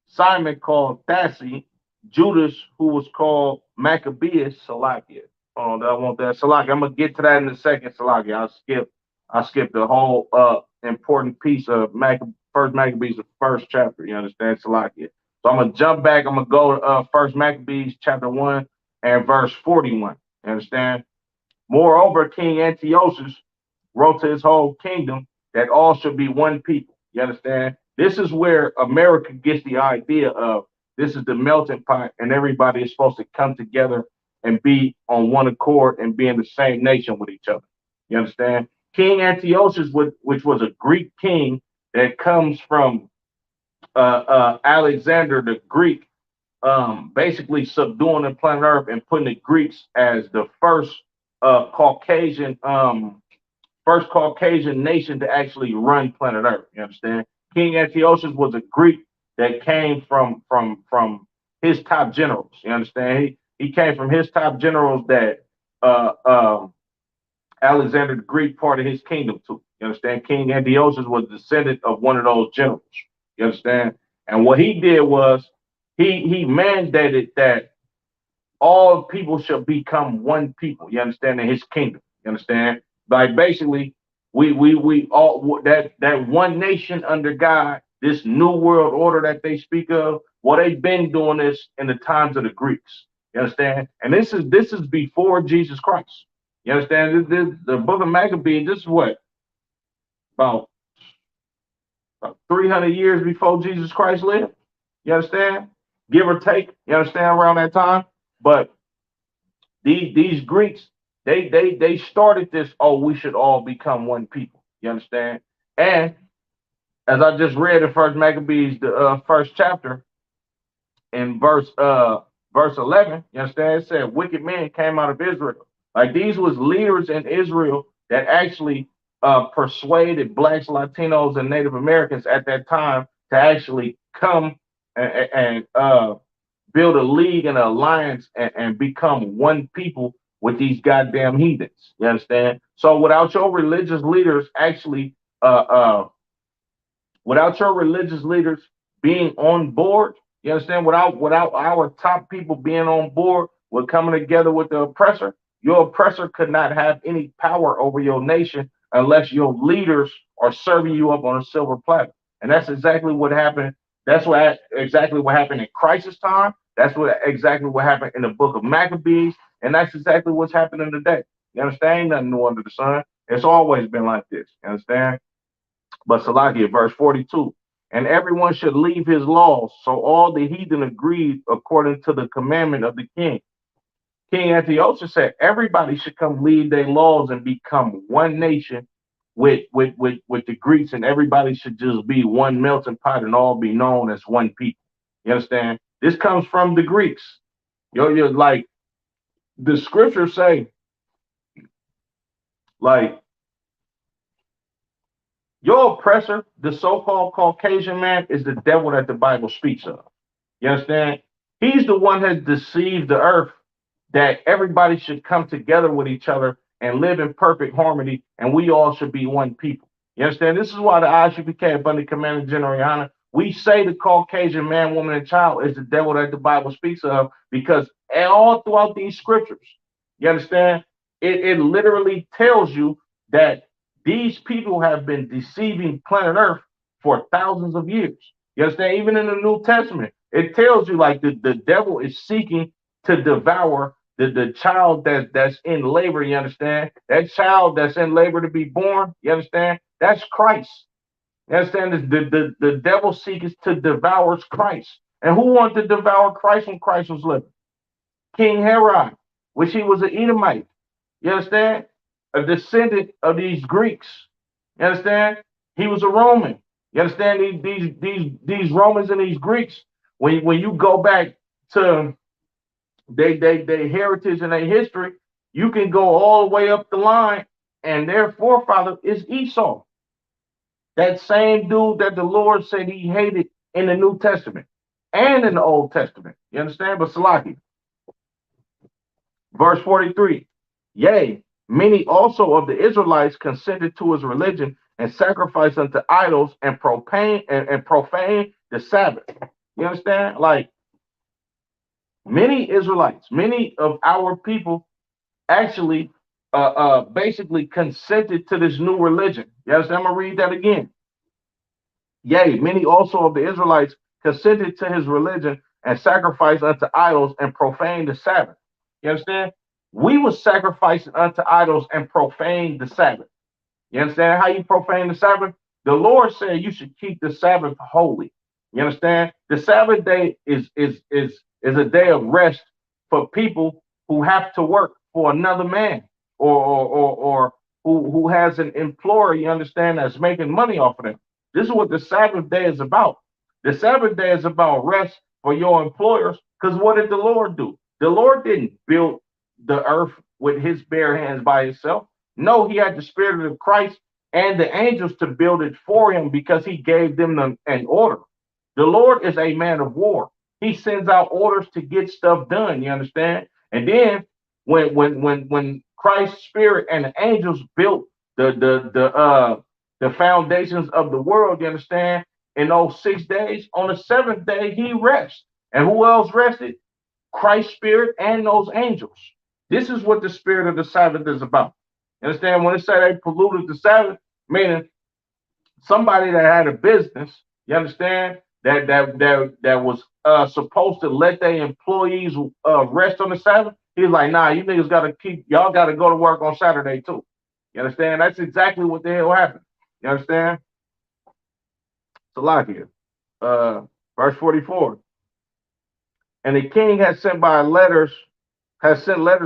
Simon called Thassi, Judas, who was called Maccabeus, Salakia. Oh, I want that Salakia. I'm gonna get to that in a second, Salakia. I skip the whole important piece of First Maccabees, the first chapter. You understand, Salakia? So I'm gonna jump back. I'm gonna go to First Maccabees chapter 1 and verse 41. You understand? Moreover, King Antiochus wrote to his whole kingdom that all should be one people. You understand? This is where America gets the idea of this is the melting pot, and everybody is supposed to come together and be on one accord and be in the same nation with each other. You understand? King Antiochus, which was a Greek king that comes from Alexander the Greek, basically subduing the planet Earth and putting the Greeks as the first Caucasian nation to actually run planet Earth. You understand? King Antiochus was a Greek that came from his top generals. You understand? He came from his top generals that Alexander the Greek part of his kingdom to. You understand? King Antiochus was descendant of one of those generals. You understand? And what he did was he mandated that all people should become one people. You understand? In his kingdom. You understand? Like basically, we all that one nation under God, this new world order that they speak of. Well, they've been doing this in the times of the Greeks. You understand? And this is before Jesus Christ. You understand? The book of Maccabees, this is what? About 300 years before Jesus Christ lived. You understand? Give or take. You understand, around that time? But these Greeks, they started this, oh, we should all become one people. You understand? And as I just read in First Maccabees, the first chapter, in verse 11, you understand? It said wicked men came out of Israel. Like these was leaders in Israel that actually persuaded blacks, Latinos, and Native Americans at that time to actually come and build a league and an alliance and become one people with these goddamn heathens. You understand? So without your religious leaders actually, without your religious leaders being on board, you understand? Without our top people being on board with coming together with the oppressor, your oppressor could not have any power over your nation unless your leaders are serving you up on a silver platter. And that's exactly what happened. That's exactly what happened in crisis time. That's exactly what happened in the book of Maccabees. And that's exactly what's happening today. You understand? Ain't nothing new under the sun. It's always been like this. You understand? But Salakia, verse 42. And everyone should leave his laws. So all the heathen agreed according to the commandment of the king. King Antiochus said everybody should come leave their laws and become one nation with the Greeks, and everybody should just be one melting pot and all be known as one people. You understand? This comes from the Greeks. You're like the scriptures say, like your oppressor, the so-called Caucasian man, is the devil that the Bible speaks of. You understand? He's the one that deceived the earth that everybody should come together with each other and live in perfect harmony, and we all should be one people. You understand? This is why the ISUPK Abundant Commander General, we say the Caucasian man, woman, and child is the devil that the Bible speaks of, because all throughout these scriptures, You understand? It literally tells you that these people have been deceiving planet Earth for thousands of years. You understand? Even in the New Testament, it tells you like the devil is seeking to devour the child that's in labor. You understand? That child that's in labor to be born. You understand? That's Christ. You understand? The devil seeks to devour Christ. And who wanted to devour Christ when Christ was living? King Herod, which he was an Edomite. You understand? A descendant of these Greeks. You understand? He was a Roman. You understand? These Romans and these Greeks, when you go back to their heritage and their history, you can go all the way up the line, and their forefather is Esau. That same dude that the Lord said he hated in the New Testament and in the Old Testament. You understand? But Salaki, verse 43. Yea, many also of the Israelites consented to his religion and sacrificed unto idols and profane the Sabbath. You understand? Like many Israelites, many of our people actually basically consented to this new religion. You understand? I'm gonna read that again. Yea, many also of the Israelites consented to his religion and sacrificed unto idols and profaned the Sabbath. You understand? We were sacrificing unto idols and profaned the Sabbath. You understand how you profane the Sabbath? The Lord said you should keep the Sabbath holy. You understand? The Sabbath day is a day of rest for people who have to work for another man or who has an employer, you understand, that's making money off of them. This is what the Sabbath day is about. The Sabbath day is about rest for your employers. Because what did the Lord do? The Lord didn't build the earth with his bare hands by himself. No, he had the Spirit of Christ and the angels to build it for him because he gave them an order. The Lord is a man of war. He sends out orders to get stuff done. You understand? And then when Christ's Spirit and the angels built the foundations of the world, you understand? In those 6 days, on the seventh day, he rests. And who else rested? Christ's Spirit and those angels. This is what the spirit of the Sabbath is about. You understand? When it say they polluted the Sabbath, meaning somebody that had a business, you understand, that was supposed to let their employees rest on the Sabbath. He's like, nah, you niggas y'all gotta go to work on Saturday too. You understand? That's exactly what the hell happened. You understand? Salakia. Verse 44. And the king has sent letters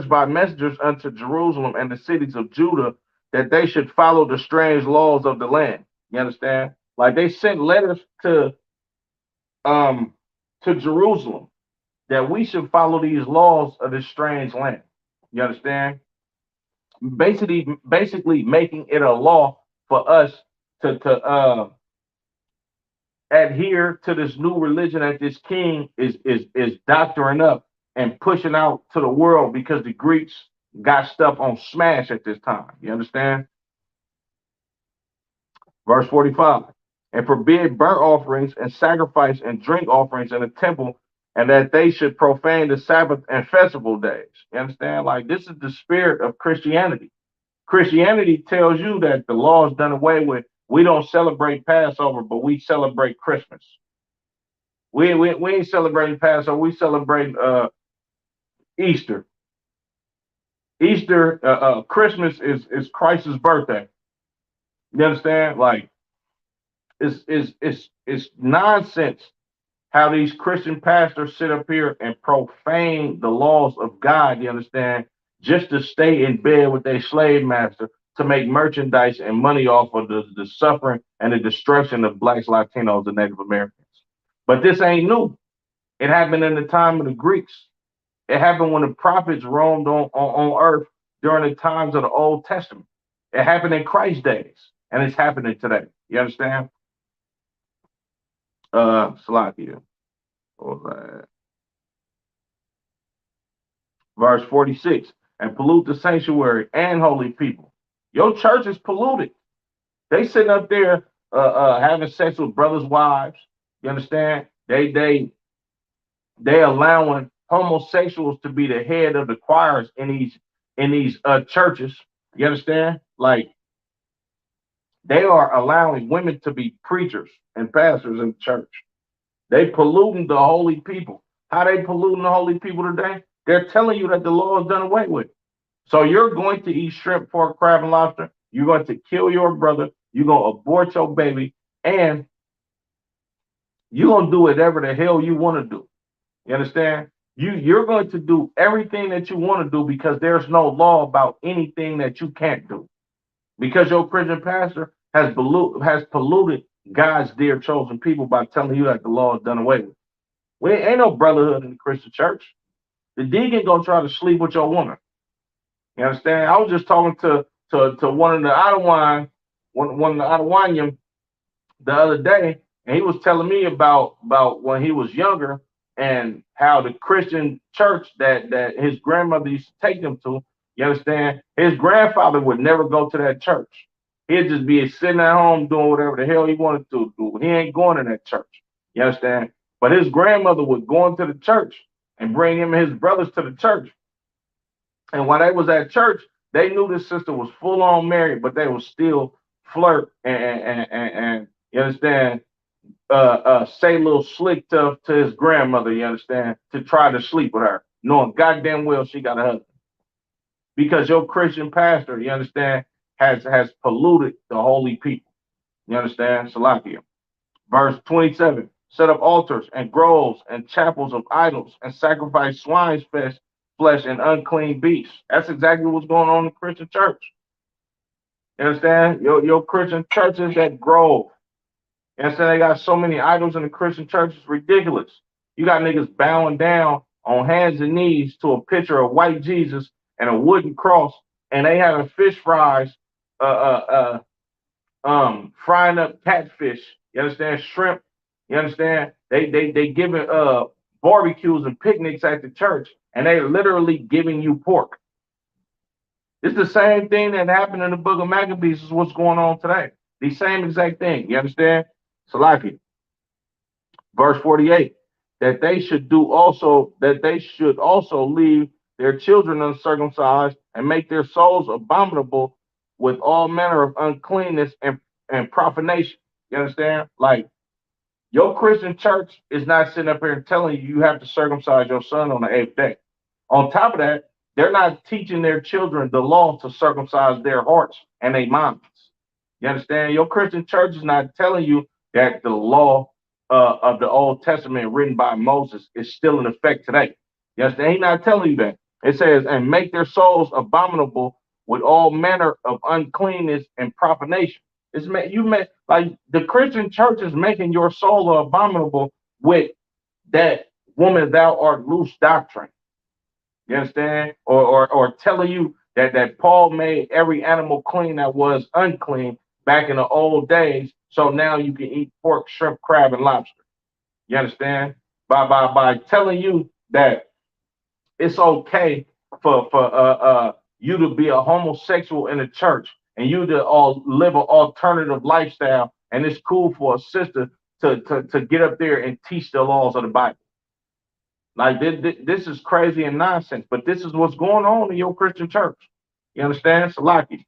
by messengers unto Jerusalem and the cities of Judah that they should follow the strange laws of the land. You understand? Like they sent letters to Jerusalem that we should follow these laws of this strange land. You understand? Basically making it a law for us to adhere to this new religion that this king is doctoring up and pushing out to the world because the Greeks got stuff on smash at this time. You understand? Verse 45. And forbid burnt offerings and sacrifice and drink offerings in the temple, and that they should profane the Sabbath and festival days. You understand? Like this is the spirit of Christianity. Christianity tells you that the law is done away with. We don't celebrate Passover, but we celebrate Christmas. We ain't celebrating Passover. We celebrate Easter. Christmas is Christ's birthday. You understand? Like it's nonsense how these Christian pastors sit up here and profane the laws of God. You understand? Just to stay in bed with their slave master to make merchandise and money off of the suffering and the destruction of blacks, Latinos, and Native Americans. But this ain't new. It happened in the time of the Greeks. It happened when the prophets roamed on earth during the times of the Old Testament. It happened in Christ's days, and it's happening today. You understand? Salakia. What was that? Verse 46. And pollute the sanctuary and holy people. Your church is polluted. They sitting up there having sex with brothers' wives. You understand? They allowing homosexuals to be the head of the choirs in in these churches. You understand? Like they are allowing women to be preachers and pastors in the church. They polluting the holy people. How they polluting the holy people today? They're telling you that the law is done away with. So you're going to eat shrimp, pork, crab, and lobster. You're going to kill your brother. You're going to abort your baby, and you're going to do whatever the hell you want to do. You understand? You're going to do everything that you want to do because there's no law about anything that you can't do. Because your Christian pastor has polluted God's dear chosen people by telling you that the law is done away with. We ain't no brotherhood in the Christian church. The deacon gonna try to sleep with your woman. You understand? I was just talking to one of the one of the Adawanian the other day, and he was telling me about when he was younger and how the Christian church that his grandmother used to take him to. You understand? His grandfather would never go to that church. He'd just be sitting at home doing whatever the hell he wanted to do. He ain't going to that church. You understand? But his grandmother would go into the church and bring him and his brothers to the church. And while they was at church, they knew this sister was full on married, but they was still flirt and you understand, say a little slick stuff to his grandmother, you understand, to try to sleep with her, knowing goddamn well she got a husband. Because your Christian pastor, you understand, has polluted the holy people. You understand? Salakia. Verse 27. Set up altars and groves and chapels of idols and sacrifice swine's flesh and unclean beasts. That's exactly what's going on in the Christian church. You understand? Your Christian churches that grove. You understand? They got so many idols in the Christian church, it's ridiculous. You got niggas bowing down on hands and knees to a picture of white Jesus and a wooden cross, and they having fish fries, frying up catfish. You understand? Shrimp. You understand? They giving barbecues and picnics at the church, and they literally giving you pork. It's the same thing that happened in the book of Maccabees is what's going on today. The same exact thing. You understand? Salaki. Verse 48. That they should also leave their children uncircumcised and make their souls abominable with all manner of uncleanness and profanation. You understand? Like your Christian church is not sitting up here and telling you have to circumcise your son on the 8th day. On top of that, they're not teaching their children the law to circumcise their hearts and their minds. You understand? Your Christian church is not telling you that the law of the Old Testament written by Moses is still in effect today. You understand? He's not telling you that. It says, and make their souls abominable with all manner of uncleanness and profanation. Like the Christian church is making your soul abominable with that woman thou art loose doctrine. You understand? Or telling you that Paul made every animal clean that was unclean back in the old days, so now you can eat pork, shrimp, crab, and lobster. You understand? By telling you that it's okay for you to be a homosexual in the church and you to all live an alternative lifestyle, and it's cool for a sister to get up there and teach the laws of the Bible. Like this is crazy and nonsense, but this is what's going on in your Christian church. You understand? Salaki.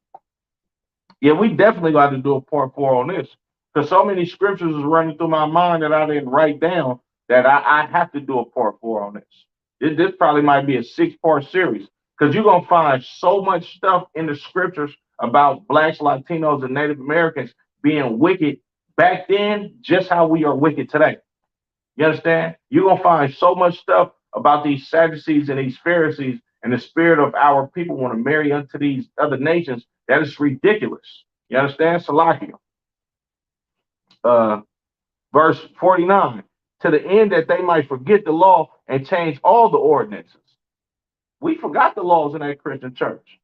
Yeah, we definitely got to do a part 4 on this because so many scriptures is running through my mind that I didn't write down that I have to do a part 4 on this. This probably might be a 6-part series because you're going to find so much stuff in the scriptures about blacks, Latinos, and Native Americans being wicked back then, just how we are wicked today. You understand? You're going to find so much stuff about these Sadducees and these Pharisees and the spirit of our people want to marry unto these other nations. That is ridiculous. You understand? Salakia. Verse 49. To the end that they might forget the law and change all the ordinances. We forgot the laws in that Christian church.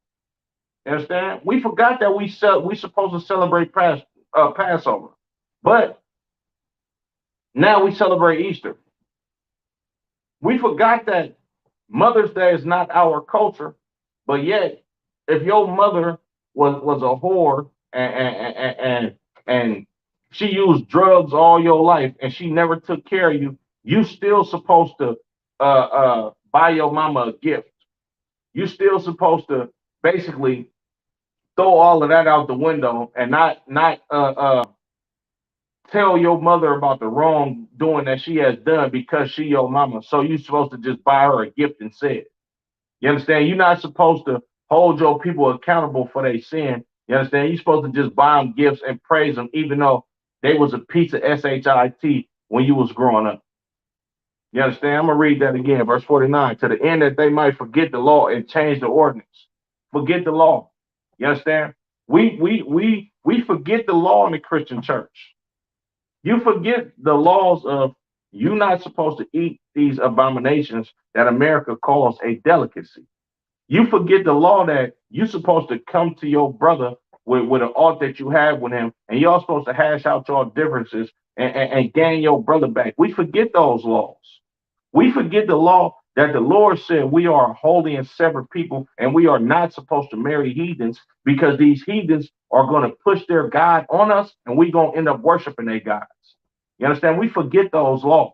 You understand? We forgot that we supposed to celebrate Passover. But now we celebrate Easter. We forgot that Mother's Day is not our culture, but yet, if your mother was a whore and she used drugs all your life and she never took care of you, you still supposed to buy your mama a gift. You still supposed to basically throw all of that out the window and not tell your mother about the wrong doing that she has done because she your mama. So you supposed to just buy her a gift and say it. You understand? You're not supposed to hold your people accountable for their sin. You understand? You're supposed to just buy them gifts and praise them, even though they was a piece of shit when you was growing up. You understand? I'm gonna read that again, verse 49. To the end that they might forget the law and change the ordinance. Forget the law. You understand? We forget the law in the Christian church. You forget the laws of you're not supposed to eat these abominations that America calls a delicacy. You forget the law that you're supposed to come to your brother with an ought that you have with him, and you're supposed to hash out your differences and gain your brother back. We forget those laws. We forget the law that the Lord said we are a holy and separate people, and we are not supposed to marry heathens because these heathens are going to push their God on us, and we're going to end up worshiping their gods. You understand? We forget those laws.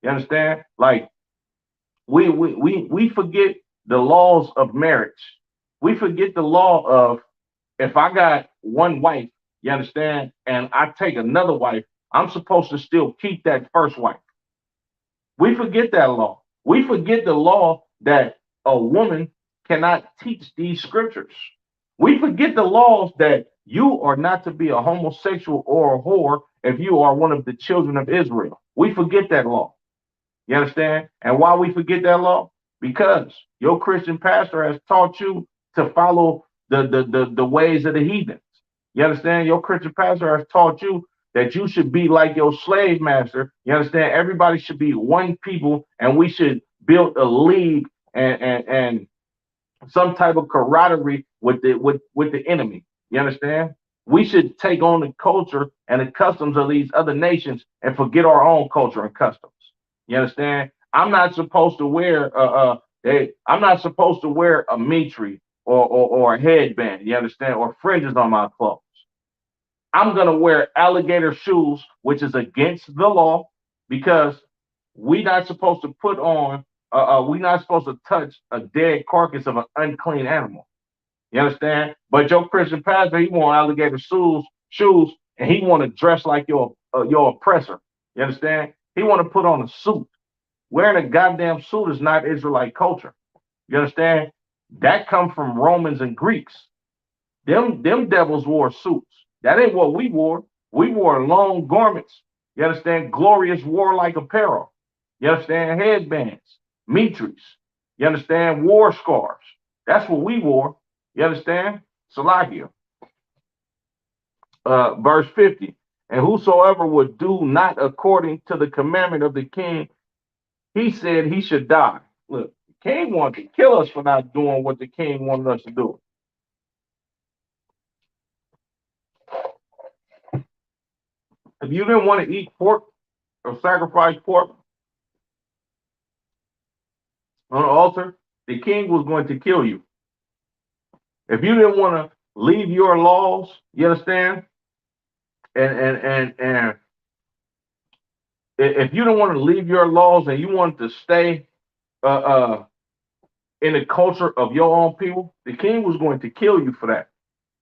You understand? Like we forget the laws of marriage. We forget the law of if I got one wife, you understand, and I take another wife, I'm supposed to still keep that first wife. We forget that law. We forget the law that a woman cannot teach these scriptures. We forget the laws that you are not to be a homosexual or a whore if you are one of the children of Israel. We forget that law. You understand? And why we forget that law? Because your Christian pastor has taught you to follow the ways of the heathens. You understand? Your Christian pastor has taught you that you should be like your slave master. You understand? Everybody should be one people, and we should build a league and some type of camaraderie with the enemy. You understand? We should take on the culture and the customs of these other nations and forget our own culture and customs. You understand? I'm not supposed to wear I'm not supposed to wear a mitre or a headband. You understand? Or fringes on my clothes. I'm gonna wear alligator shoes, which is against the law, because we're not supposed to put on. We're not supposed to touch a dead carcass of an unclean animal. You understand? But your Christian pastor, he want alligator shoes, and he want to dress like your oppressor. You understand? He want to put on a suit. Wearing a goddamn suit is not Israelite culture. You understand? That come from Romans and Greeks. Them devils wore suits. That ain't what we wore. We wore long garments. You understand? Glorious warlike apparel. You understand? Headbands, mitres. You understand? War scarves. That's what we wore. You understand? Salakia. Verse 50. And whosoever would do not according to the commandment of the king, he said he should die. Look, the king wanted to kill us for not doing what the king wanted us to do. If you didn't want to eat pork or sacrifice pork on the altar, the king was going to kill you. If you didn't want to leave your laws, you understand? And if you don't want to leave your laws and you want to stay in the culture of your own people, the king was going to kill you for that.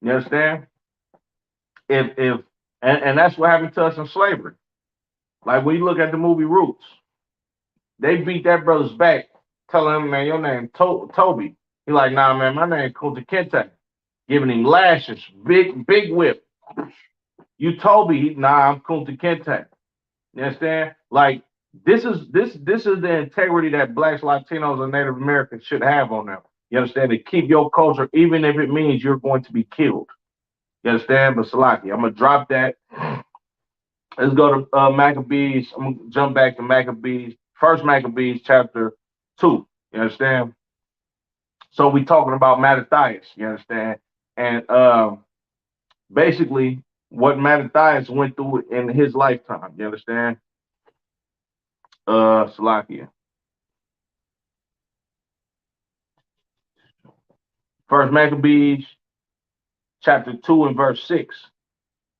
You understand? And that's what happened to us in slavery. Like when you look at the movie Roots, they beat that brother's back, telling him, man, your name Toby. He like, nah, man, my name Kunta Kinte. Giving him lashes, big whip. You Toby, nah, I'm Kunta Kinte. You understand? Like this is the integrity that blacks, Latinos, and Native Americans should have on them. You understand? To keep your culture, even if it means you're going to be killed. You understand? But Salaki, I'm gonna drop that. Let's go to Maccabees. I'm gonna jump back to Maccabees. First Maccabees chapter 2. You understand? So we talking about Mattathias. You understand? And basically what Mattathias went through in his lifetime. You understand? Salakia. First Maccabees chapter 2 and verse 6.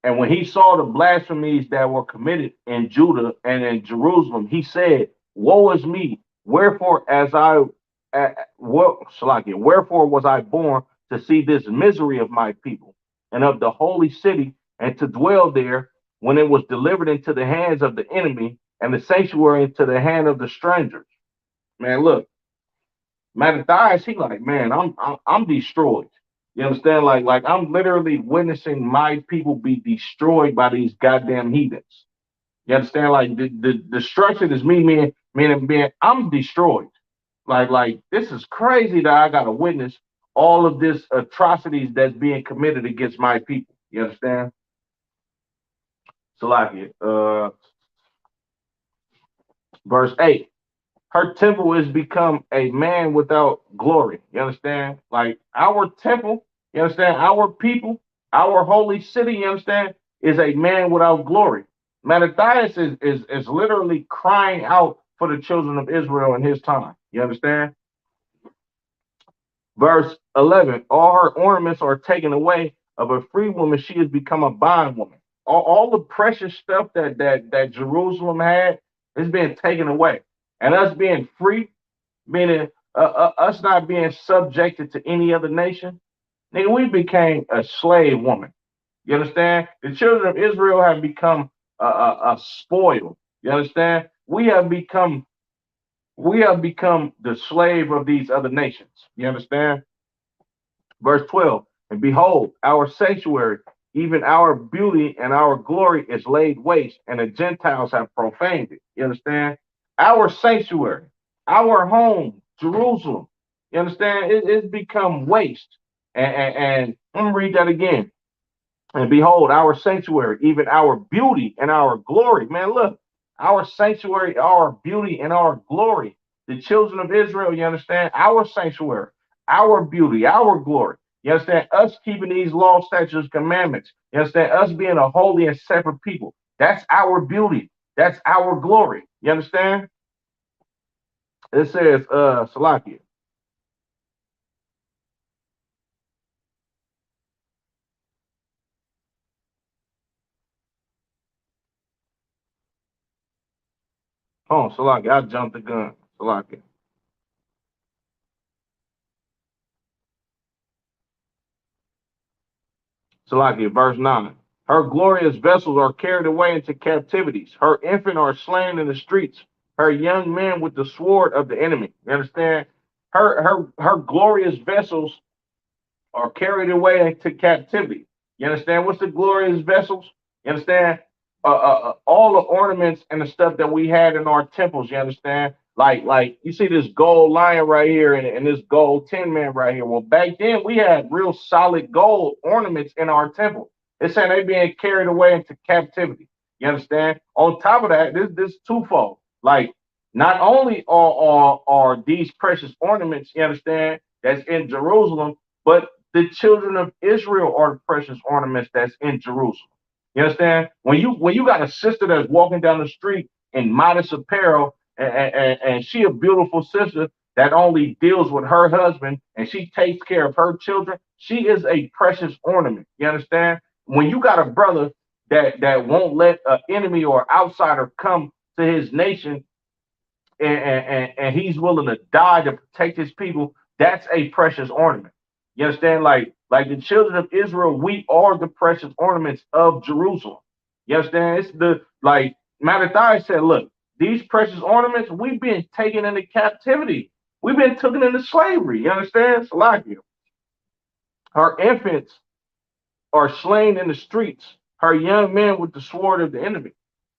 And when he saw the blasphemies that were committed in Judah and in Jerusalem, he said, woe is me. Wherefore, as I Salakia, wherefore was I born to see this misery of my people and of the holy city, and to dwell there when it was delivered into the hands of the enemy, and the sanctuary into the hand of the strangers. Man, look, Mattathias, he like, man, I'm destroyed. You understand? Like I'm literally witnessing my people be destroyed by these goddamn heathens. You understand? Like the destruction is meaning being I'm destroyed. Like this is crazy that I gotta witness all of this atrocities that's being committed against my people. You understand? So like it. Verse 8. Her temple is become a man without glory. You understand? Like our temple, you understand? Our people, our holy city, you understand, is a man without glory. Mattathias is literally crying out for the children of Israel in his time. You understand? Verse 11, all her ornaments are taken away. Of a free woman, she has become a bondwoman. All the precious stuff that Jerusalem had is being taken away. And us being free, meaning us not being subjected to any other nation, nigga, we became a slave woman. You understand? The children of Israel have become spoiled. You understand? We have become the slave of these other nations. You understand? Verse 12, and behold, our sanctuary, even our beauty and our glory is laid waste, and the Gentiles have profaned it. You understand? Our sanctuary, our home, Jerusalem, you understand? It's become waste. And let me read that again. And behold, our sanctuary, even our beauty and our glory. Man, look, our sanctuary, our beauty and our glory. The children of Israel, you understand? Our sanctuary, our beauty, our glory. You understand? Us keeping these law, statutes, commandments. You understand? Us being a holy and separate people. That's our beauty. That's our glory. You understand? It says, Salakia. Oh, Salakia, I jumped the gun. Salakia. Salakia, verse 9. Her glorious vessels are carried away into captivities. Her infant are slain in the streets. Her young men with the sword of the enemy. You understand? Her glorious vessels are carried away into captivity. You understand? What's the glorious vessels? You understand? All the ornaments and the stuff that we had in our temples. You understand? Like you see this gold lion right here and this gold tin man right here. Well, back then we had real solid gold ornaments in our temple. It's saying they being carried away into captivity. You understand? On top of that, this twofold. Like not only are these precious ornaments, you understand, that's in Jerusalem, but the children of Israel are the precious ornaments that's in Jerusalem. You understand? When you got a sister that's walking down the street in modest apparel and she a beautiful sister that only deals with her husband and she takes care of her children, she is a precious ornament. You understand? When you got a brother that won't let an enemy or outsider come to his nation and he's willing to die to protect his people, that's a precious ornament. You understand? Like the children of Israel, we are the precious ornaments of Jerusalem. You understand? It's the like Mattathias said, look, these precious ornaments, we've been taken into captivity. We've been taken into slavery. You understand? Salakia. Her infants are slain in the streets. Her young men with the sword of the enemy.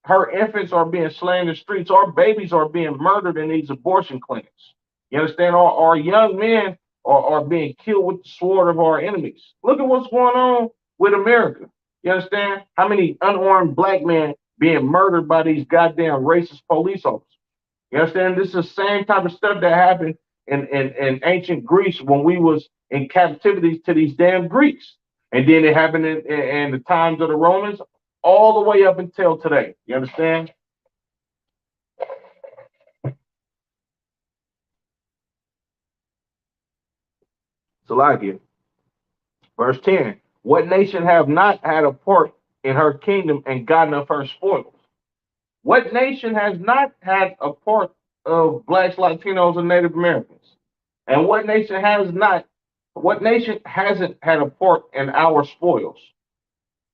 Her infants are being slain in the streets. Our babies are being murdered in these abortion clinics. You understand? Our young men are being killed with the sword of our enemies. Look at what's going on with America. You understand? How many unarmed black men being murdered by these goddamn racist police officers? You understand? This is the same type of stuff that happened in ancient Greece when we was in captivity to these damn Greeks. And then it happened in the times of the Romans all the way up until today. You understand? So like it. Verse 10. What nation have not had a part in her kingdom and gotten of her spoils? What nation has not had a part of blacks, Latinos, and Native Americans? And what nation has not? What nation hasn't had a part in our spoils?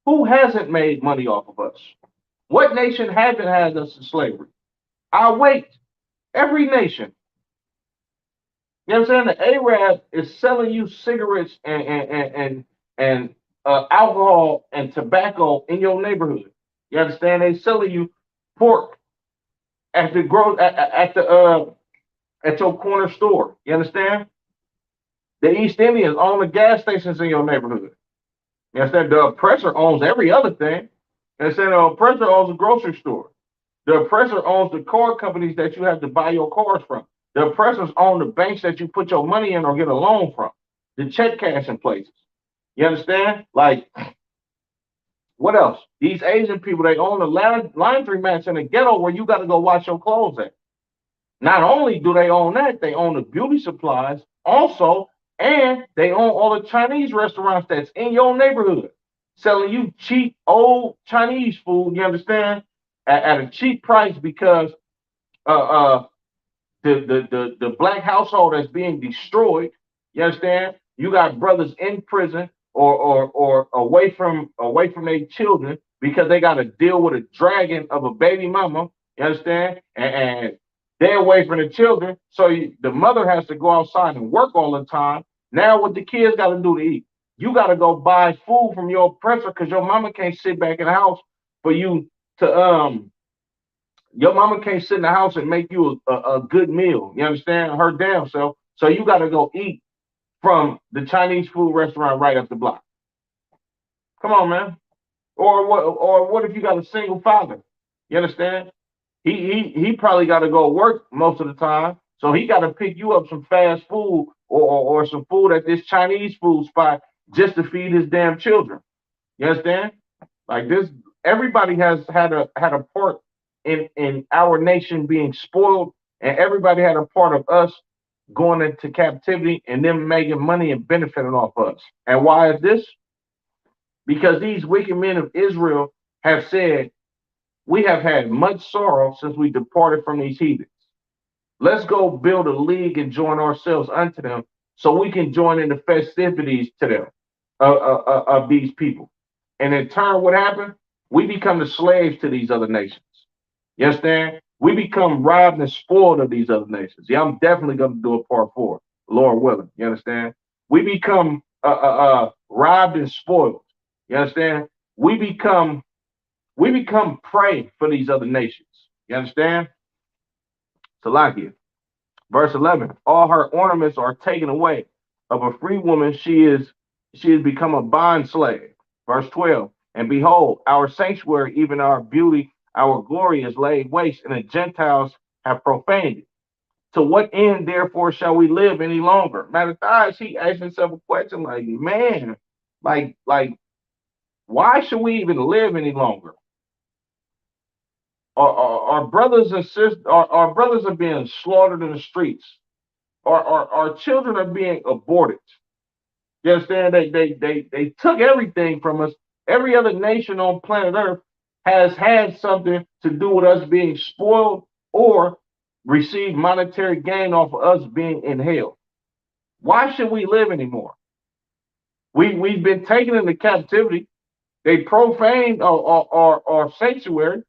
Who hasn't made money off of us? What nation hasn't had us in slavery? Our weight. Every nation. You know what I'm saying? The Arab is selling you cigarettes and alcohol and tobacco in your neighborhood. You understand? They selling you pork at the at your corner store. You understand? The East Indians own the gas stations in your neighborhood. You understand? The oppressor owns every other thing. You understand? The oppressor owns the grocery store. The oppressor owns the car companies that you have to buy your cars from. The oppressors own the banks that you put your money in or get a loan from. The check cashing places. You understand? Like, what else? These Asian people, they own the laundry mats in the ghetto where you got to go wash your clothes at. Not only do they own that, they own the beauty supplies also, and they own all the Chinese restaurants that's in your neighborhood, selling you cheap old Chinese food. You understand? At a cheap price because uh, uh, the black household that's being destroyed. You understand? You got brothers in prison or away from their children because they got to deal with a dragon of a baby mama. You understand? And they're away from the children, so the mother has to go outside and work all the time. Now, what the kids got to do to eat? You got to go buy food from your oppressor because your mama can't sit back in the house for you to. Your mama can't sit in the house and make you a good meal. You understand? Her damn self. So you got to go eat from the Chinese food restaurant right up the block. Come on, man. Or what if you got a single father? You understand? He probably got to go work most of the time, so he got to pick you up some fast food or some food at this Chinese food spot just to feed his damn children. You understand? Like this, everybody has had a part in our nation being spoiled, and everybody had a part of us going into captivity and them making money and benefiting off us. And why is this? Because these wicked men of Israel have said, we have had much sorrow since we departed from these heathens. Let's go build a league and join ourselves unto them so we can join in the festivities to them of these people. And in turn, what happened? We become the slaves to these other nations. You understand? We become robbed and spoiled of these other nations. Yeah, I'm definitely going to do a part four, Lord willing. You understand? We become robbed and spoiled. You understand? We become prey for these other nations. You understand? Salakia. Verse 11. All her ornaments are taken away. Of a free woman, she is become a bond slave. Verse 12. And behold, our sanctuary, even our beauty, our glory is laid waste, and the Gentiles have profaned it. To what end, therefore, shall we live any longer? Matter of fact, he asked himself a question like, man, like, why should we even live any longer? Our brothers and sisters, our brothers are being slaughtered in the streets. Our children are being aborted. You understand? They took everything from us. Every other nation on planet Earth has had something to do with us being spoiled or receive monetary gain off of us being in hell. Why should we live anymore? We've been taken into captivity. They profaned our sanctuary.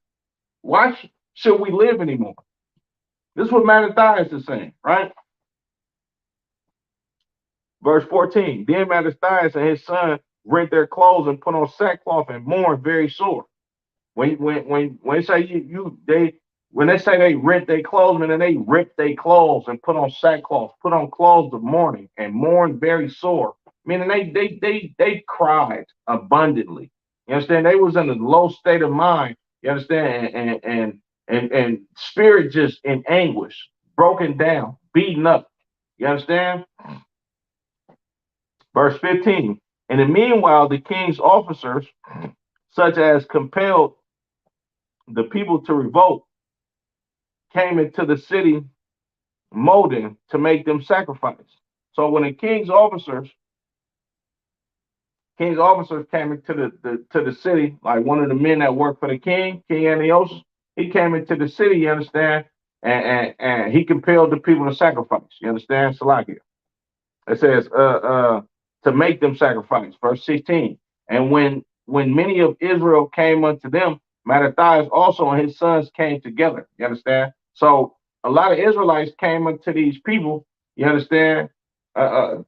Why should we live anymore? This is what Mattathias is saying, right? Verse 14. Then Mattathias and his son rent their clothes and put on sackcloth and mourn very sore. When they say when they say they rent their clothes, and then they rip their clothes and put on sackcloth, put on clothes of mourning and mourn very sore. Meaning they cried abundantly. You understand? They was in a low state of mind. You understand? And spirit just in anguish, broken down, beaten up. You understand? Verse 15. And in the meanwhile, the king's officers, such as compelled the people to revolt, came into the city Modin to make them sacrifice. So when the king's officers came into the city, like one of the men that worked for the king, King Antiochus, he came into the city, you understand, and he compelled the people to sacrifice. You understand? Salakia. It says, to make them sacrifice. Verse 16. And when many of Israel came unto them, Mattathias also and his sons came together. You understand? So a lot of Israelites came unto these people. You understand?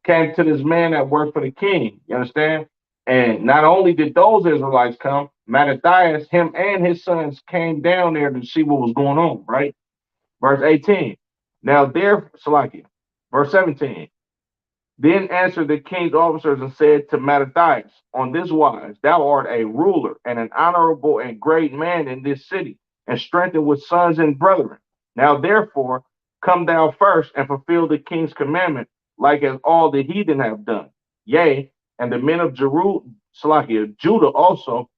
Came to this man that worked for the king. You understand? And not only did those Israelites come, Mattathias, him and his sons came down there to see what was going on. Right? Verse 18. Now there, Salakia. Verse 17. Then answered the king's officers and said to Mattathias, on this wise, thou art a ruler and an honorable and great man in this city, and strengthened with sons and brethren. Now therefore, come thou first and fulfill the king's commandment, like as all the heathen have done. Yea, and the men of Judah also,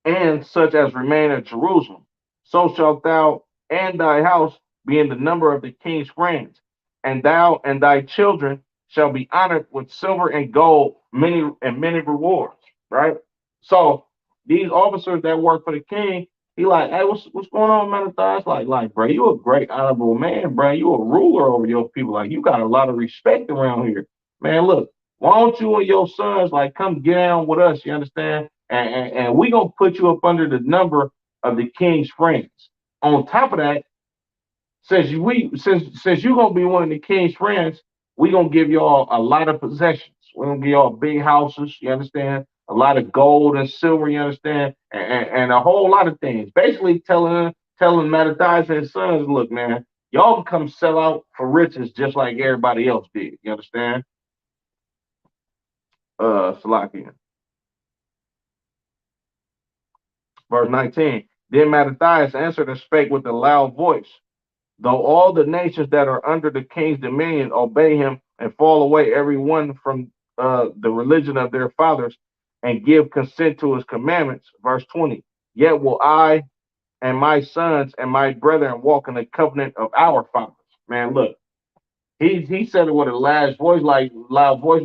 and such as remain at Jerusalem. So shalt thou and thy house be in the number of the king's friends, and thou and thy children shall be honored with silver and gold, many rewards. Right? So these officers that work for the king, he like, hey, what's going on, man? Like, bro, you a great honorable man, bro. You a ruler over your people. Like, you got a lot of respect around here, man. Look, why don't you and your sons like come get down with us? You understand? And we gonna put you up under the number of the king's friends. On top of that, since you gonna be one of the king's friends, we gonna give y'all a lot of possessions. We're gonna give y'all big houses, you understand? A lot of gold and silver, you understand? And a whole lot of things. Basically telling Mattathias and his sons, look, man, y'all can come sell out for riches just like everybody else did. You understand? Salakia. Verse 19. Then Mattathias answered and spake with a loud voice. Though all the nations that are under the king's dominion obey him and fall away every one from the religion of their fathers and give consent to his commandments. Verse 20. Yet will I and my sons and my brethren walk in the covenant of our fathers. Man, look, he said it with a loud voice,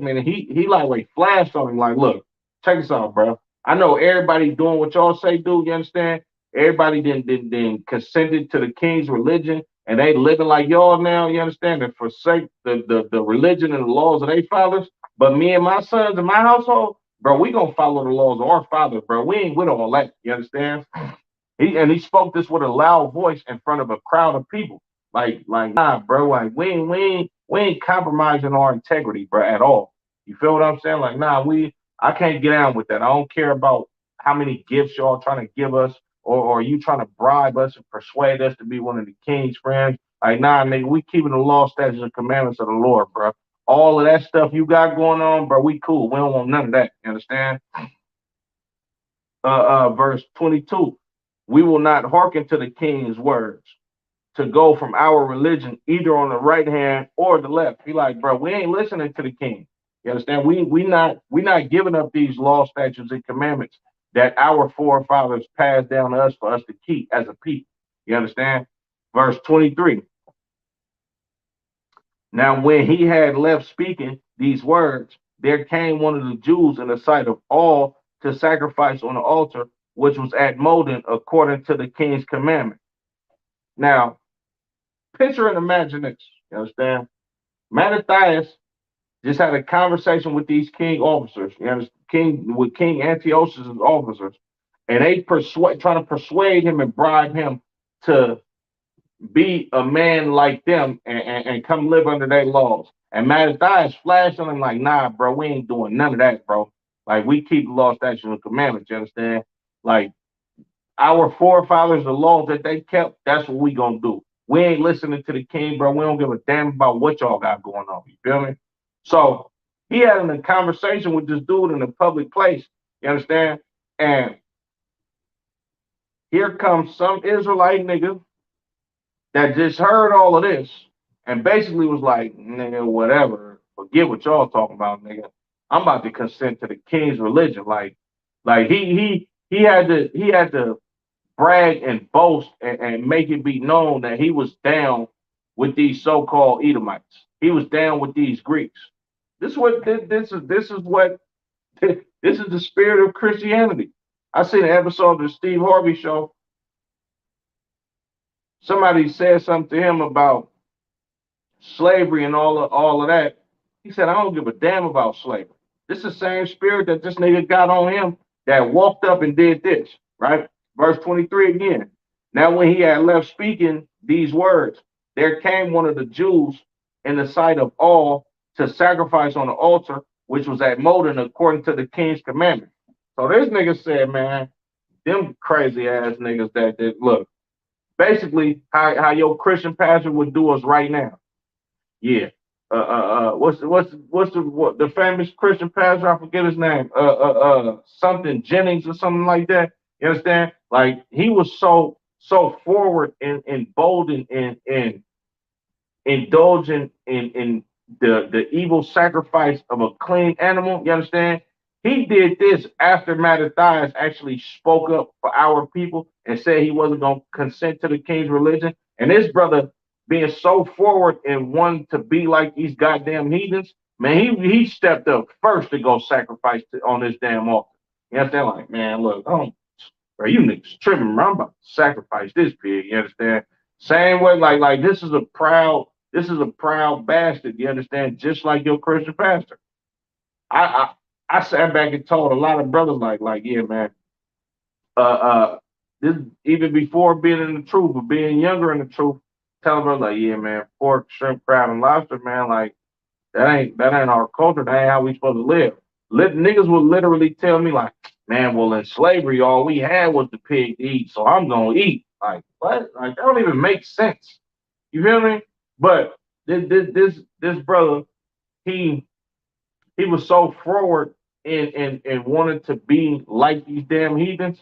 man. And he like flashed on him, like, look, check this out, bro. I know everybody doing what y'all say do, you understand? Everybody then consented to the king's religion and they living like y'all now, you understand? And forsake the religion and the laws of their fathers. But me and my sons and my household, bro, we gonna follow the laws of our fathers, bro. We ain't with all that, you understand? He spoke this with a loud voice in front of a crowd of people. Like nah, bro. Like we ain't compromising our integrity, bro, at all. You feel what I'm saying? Like, nah, I can't get down with that. I don't care about how many gifts y'all trying to give us, or you trying to bribe us and persuade us to be one of the king's friends. Like, nah, nigga, we keeping the law, statutes, and commandments of the Lord, bro. All of that stuff you got going on, bro, we cool. We don't want none of that. You understand? Verse 22. We will not hearken to the king's words to go from our religion either on the right hand or the left. Be like, bro, we ain't listening to the king. You understand? We not giving up these law, statutes, and commandments that our forefathers passed down to us for us to keep as a people. You understand? Verse 23. Now, when he had left speaking these words, there came one of the Jews in the sight of all to sacrifice on the altar, which was at Modin according to the king's commandment. Now, picture and imagine this. You understand? Mattathias just had a conversation with these king officers. You understand? King Antiochus' officers, and they trying to persuade him and bribe him to be a man like them and come live under their laws. And Mattathias flashed on him like, nah, bro, we ain't doing none of that, bro. Like, we keep the law, statutes, and commandments. You understand? Like, our forefathers, the laws that they kept, that's what we gonna do. We ain't listening to the king, bro. We don't give a damn about what y'all got going on. You feel me? So he had a conversation with this dude in a public place. You understand? And here comes some Israelite nigga that just heard all of this and basically was like, nigga, whatever. Forget what y'all talking about, nigga. I'm about to consent to the king's religion. Like he had to brag and boast and make it be known that he was down with these so-called Edomites. He was down with these Greeks. This is what this is the spirit of Christianity. I seen an episode of the Steve Harvey show. Somebody said something to him about slavery and all of that, He said, I don't give a damn about slavery. This is the same spirit that this nigga got on him that walked up and did this, right? Verse 23 again. Now, when he had left speaking these words, there came one of the Jews in the sight of all to sacrifice on the altar, which was at Modin according to the king's commandment. So this nigga said, man, them crazy ass niggas that look, basically how your Christian pastor would do us right now. Yeah. What's the famous Christian pastor? I forget his name. Something Jennings or something like that. You understand? Like he was so forward and bold and indulging in the evil sacrifice of a clean animal. You understand? He did this after Mattathias actually spoke up for our people and said he wasn't going to consent to the king's religion. And this brother being so forward and wanting to be like these goddamn heathens, man, he stepped up first to go sacrifice on this damn altar. You understand? Like, man, look, bro, you niggas tripping, bro. I'm about to sacrifice this pig. You understand? Same way, like this is a proud bastard. You understand? Just like your Christian pastor. I I sat back and told a lot of brothers like, yeah, man. This even before being in the truth, but being younger in the truth, telling brothers like, yeah, man, pork, shrimp, crab, and lobster, man, like that ain't our culture. That ain't how we supposed to live. Niggas would literally tell me like, man, well in slavery, all we had was the pig to eat, so I'm gonna eat. Like what? Like that don't even make sense. You feel me? But this brother, he he was so forward and wanted to be like these damn heathens.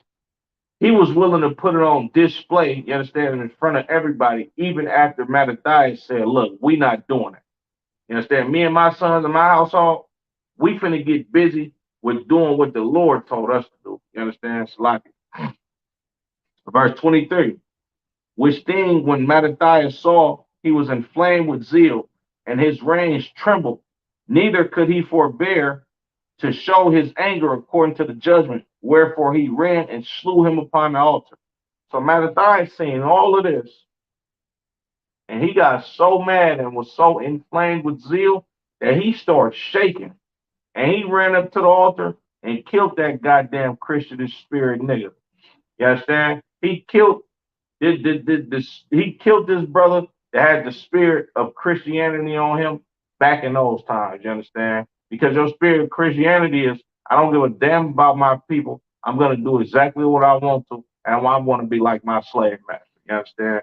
He was willing to put it on display, you understand, in front of everybody, even after Mattathias said, look, we not doing it. You understand? Me and my sons in my household, we finna get busy with doing what the Lord told us to do. You understand? Salaki. Verse 23. Which thing when Mattathias saw, he was inflamed with zeal, and his reins trembled. Neither could he forbear to show his anger according to the judgment, wherefore he ran and slew him upon the altar. So Mattathias seen all of this, and he got so mad and was so inflamed with zeal that he started shaking. And he ran up to the altar and killed that goddamn Christian spirit nigga. You understand? He killed he killed this brother that had the spirit of Christianity on him back in those times. You understand? Because your spirit of Christianity is, I don't give a damn about my people. I'm gonna do exactly what I want to, and I want to be like my slave master. You understand?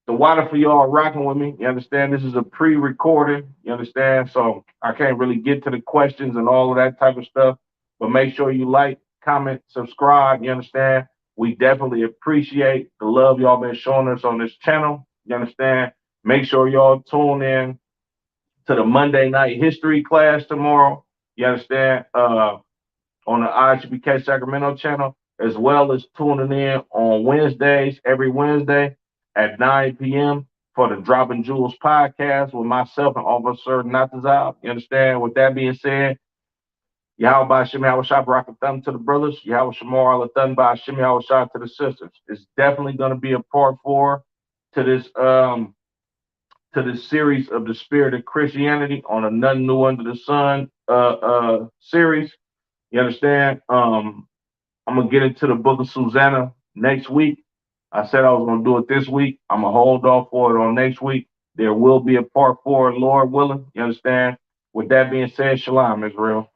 The water for y'all rocking with me. You understand? This is a pre-recorded. You understand? So I can't really get to the questions and all of that type of stuff. But make sure you like, comment, subscribe. You understand? We definitely appreciate the love y'all been showing us on this channel. You understand? Make sure y'all tune in to the Monday night history class tomorrow. You understand? On the IHBK Sacramento channel, as well as tuning in on Wednesdays, every Wednesday at 9 p.m. for the Dropping Jewels podcast with myself and Officer Natazab. You understand? With that being said, Yahweh Shem Yahweh Shah Barak Thumb to the brothers, Yahweh Shamar Allah Thumb by Shem Yahweh Shah to the sisters. It's definitely going to be a part 4 to this series of the spirit of Christianity on a Nothing New Under the Sun series. You understand? I'm gonna get into the book of Susanna next week. I said I was gonna do it this week. I'm gonna hold off for it on next week. There will be a part 4, Lord willing. You understand? With that being said, shalom, Israel.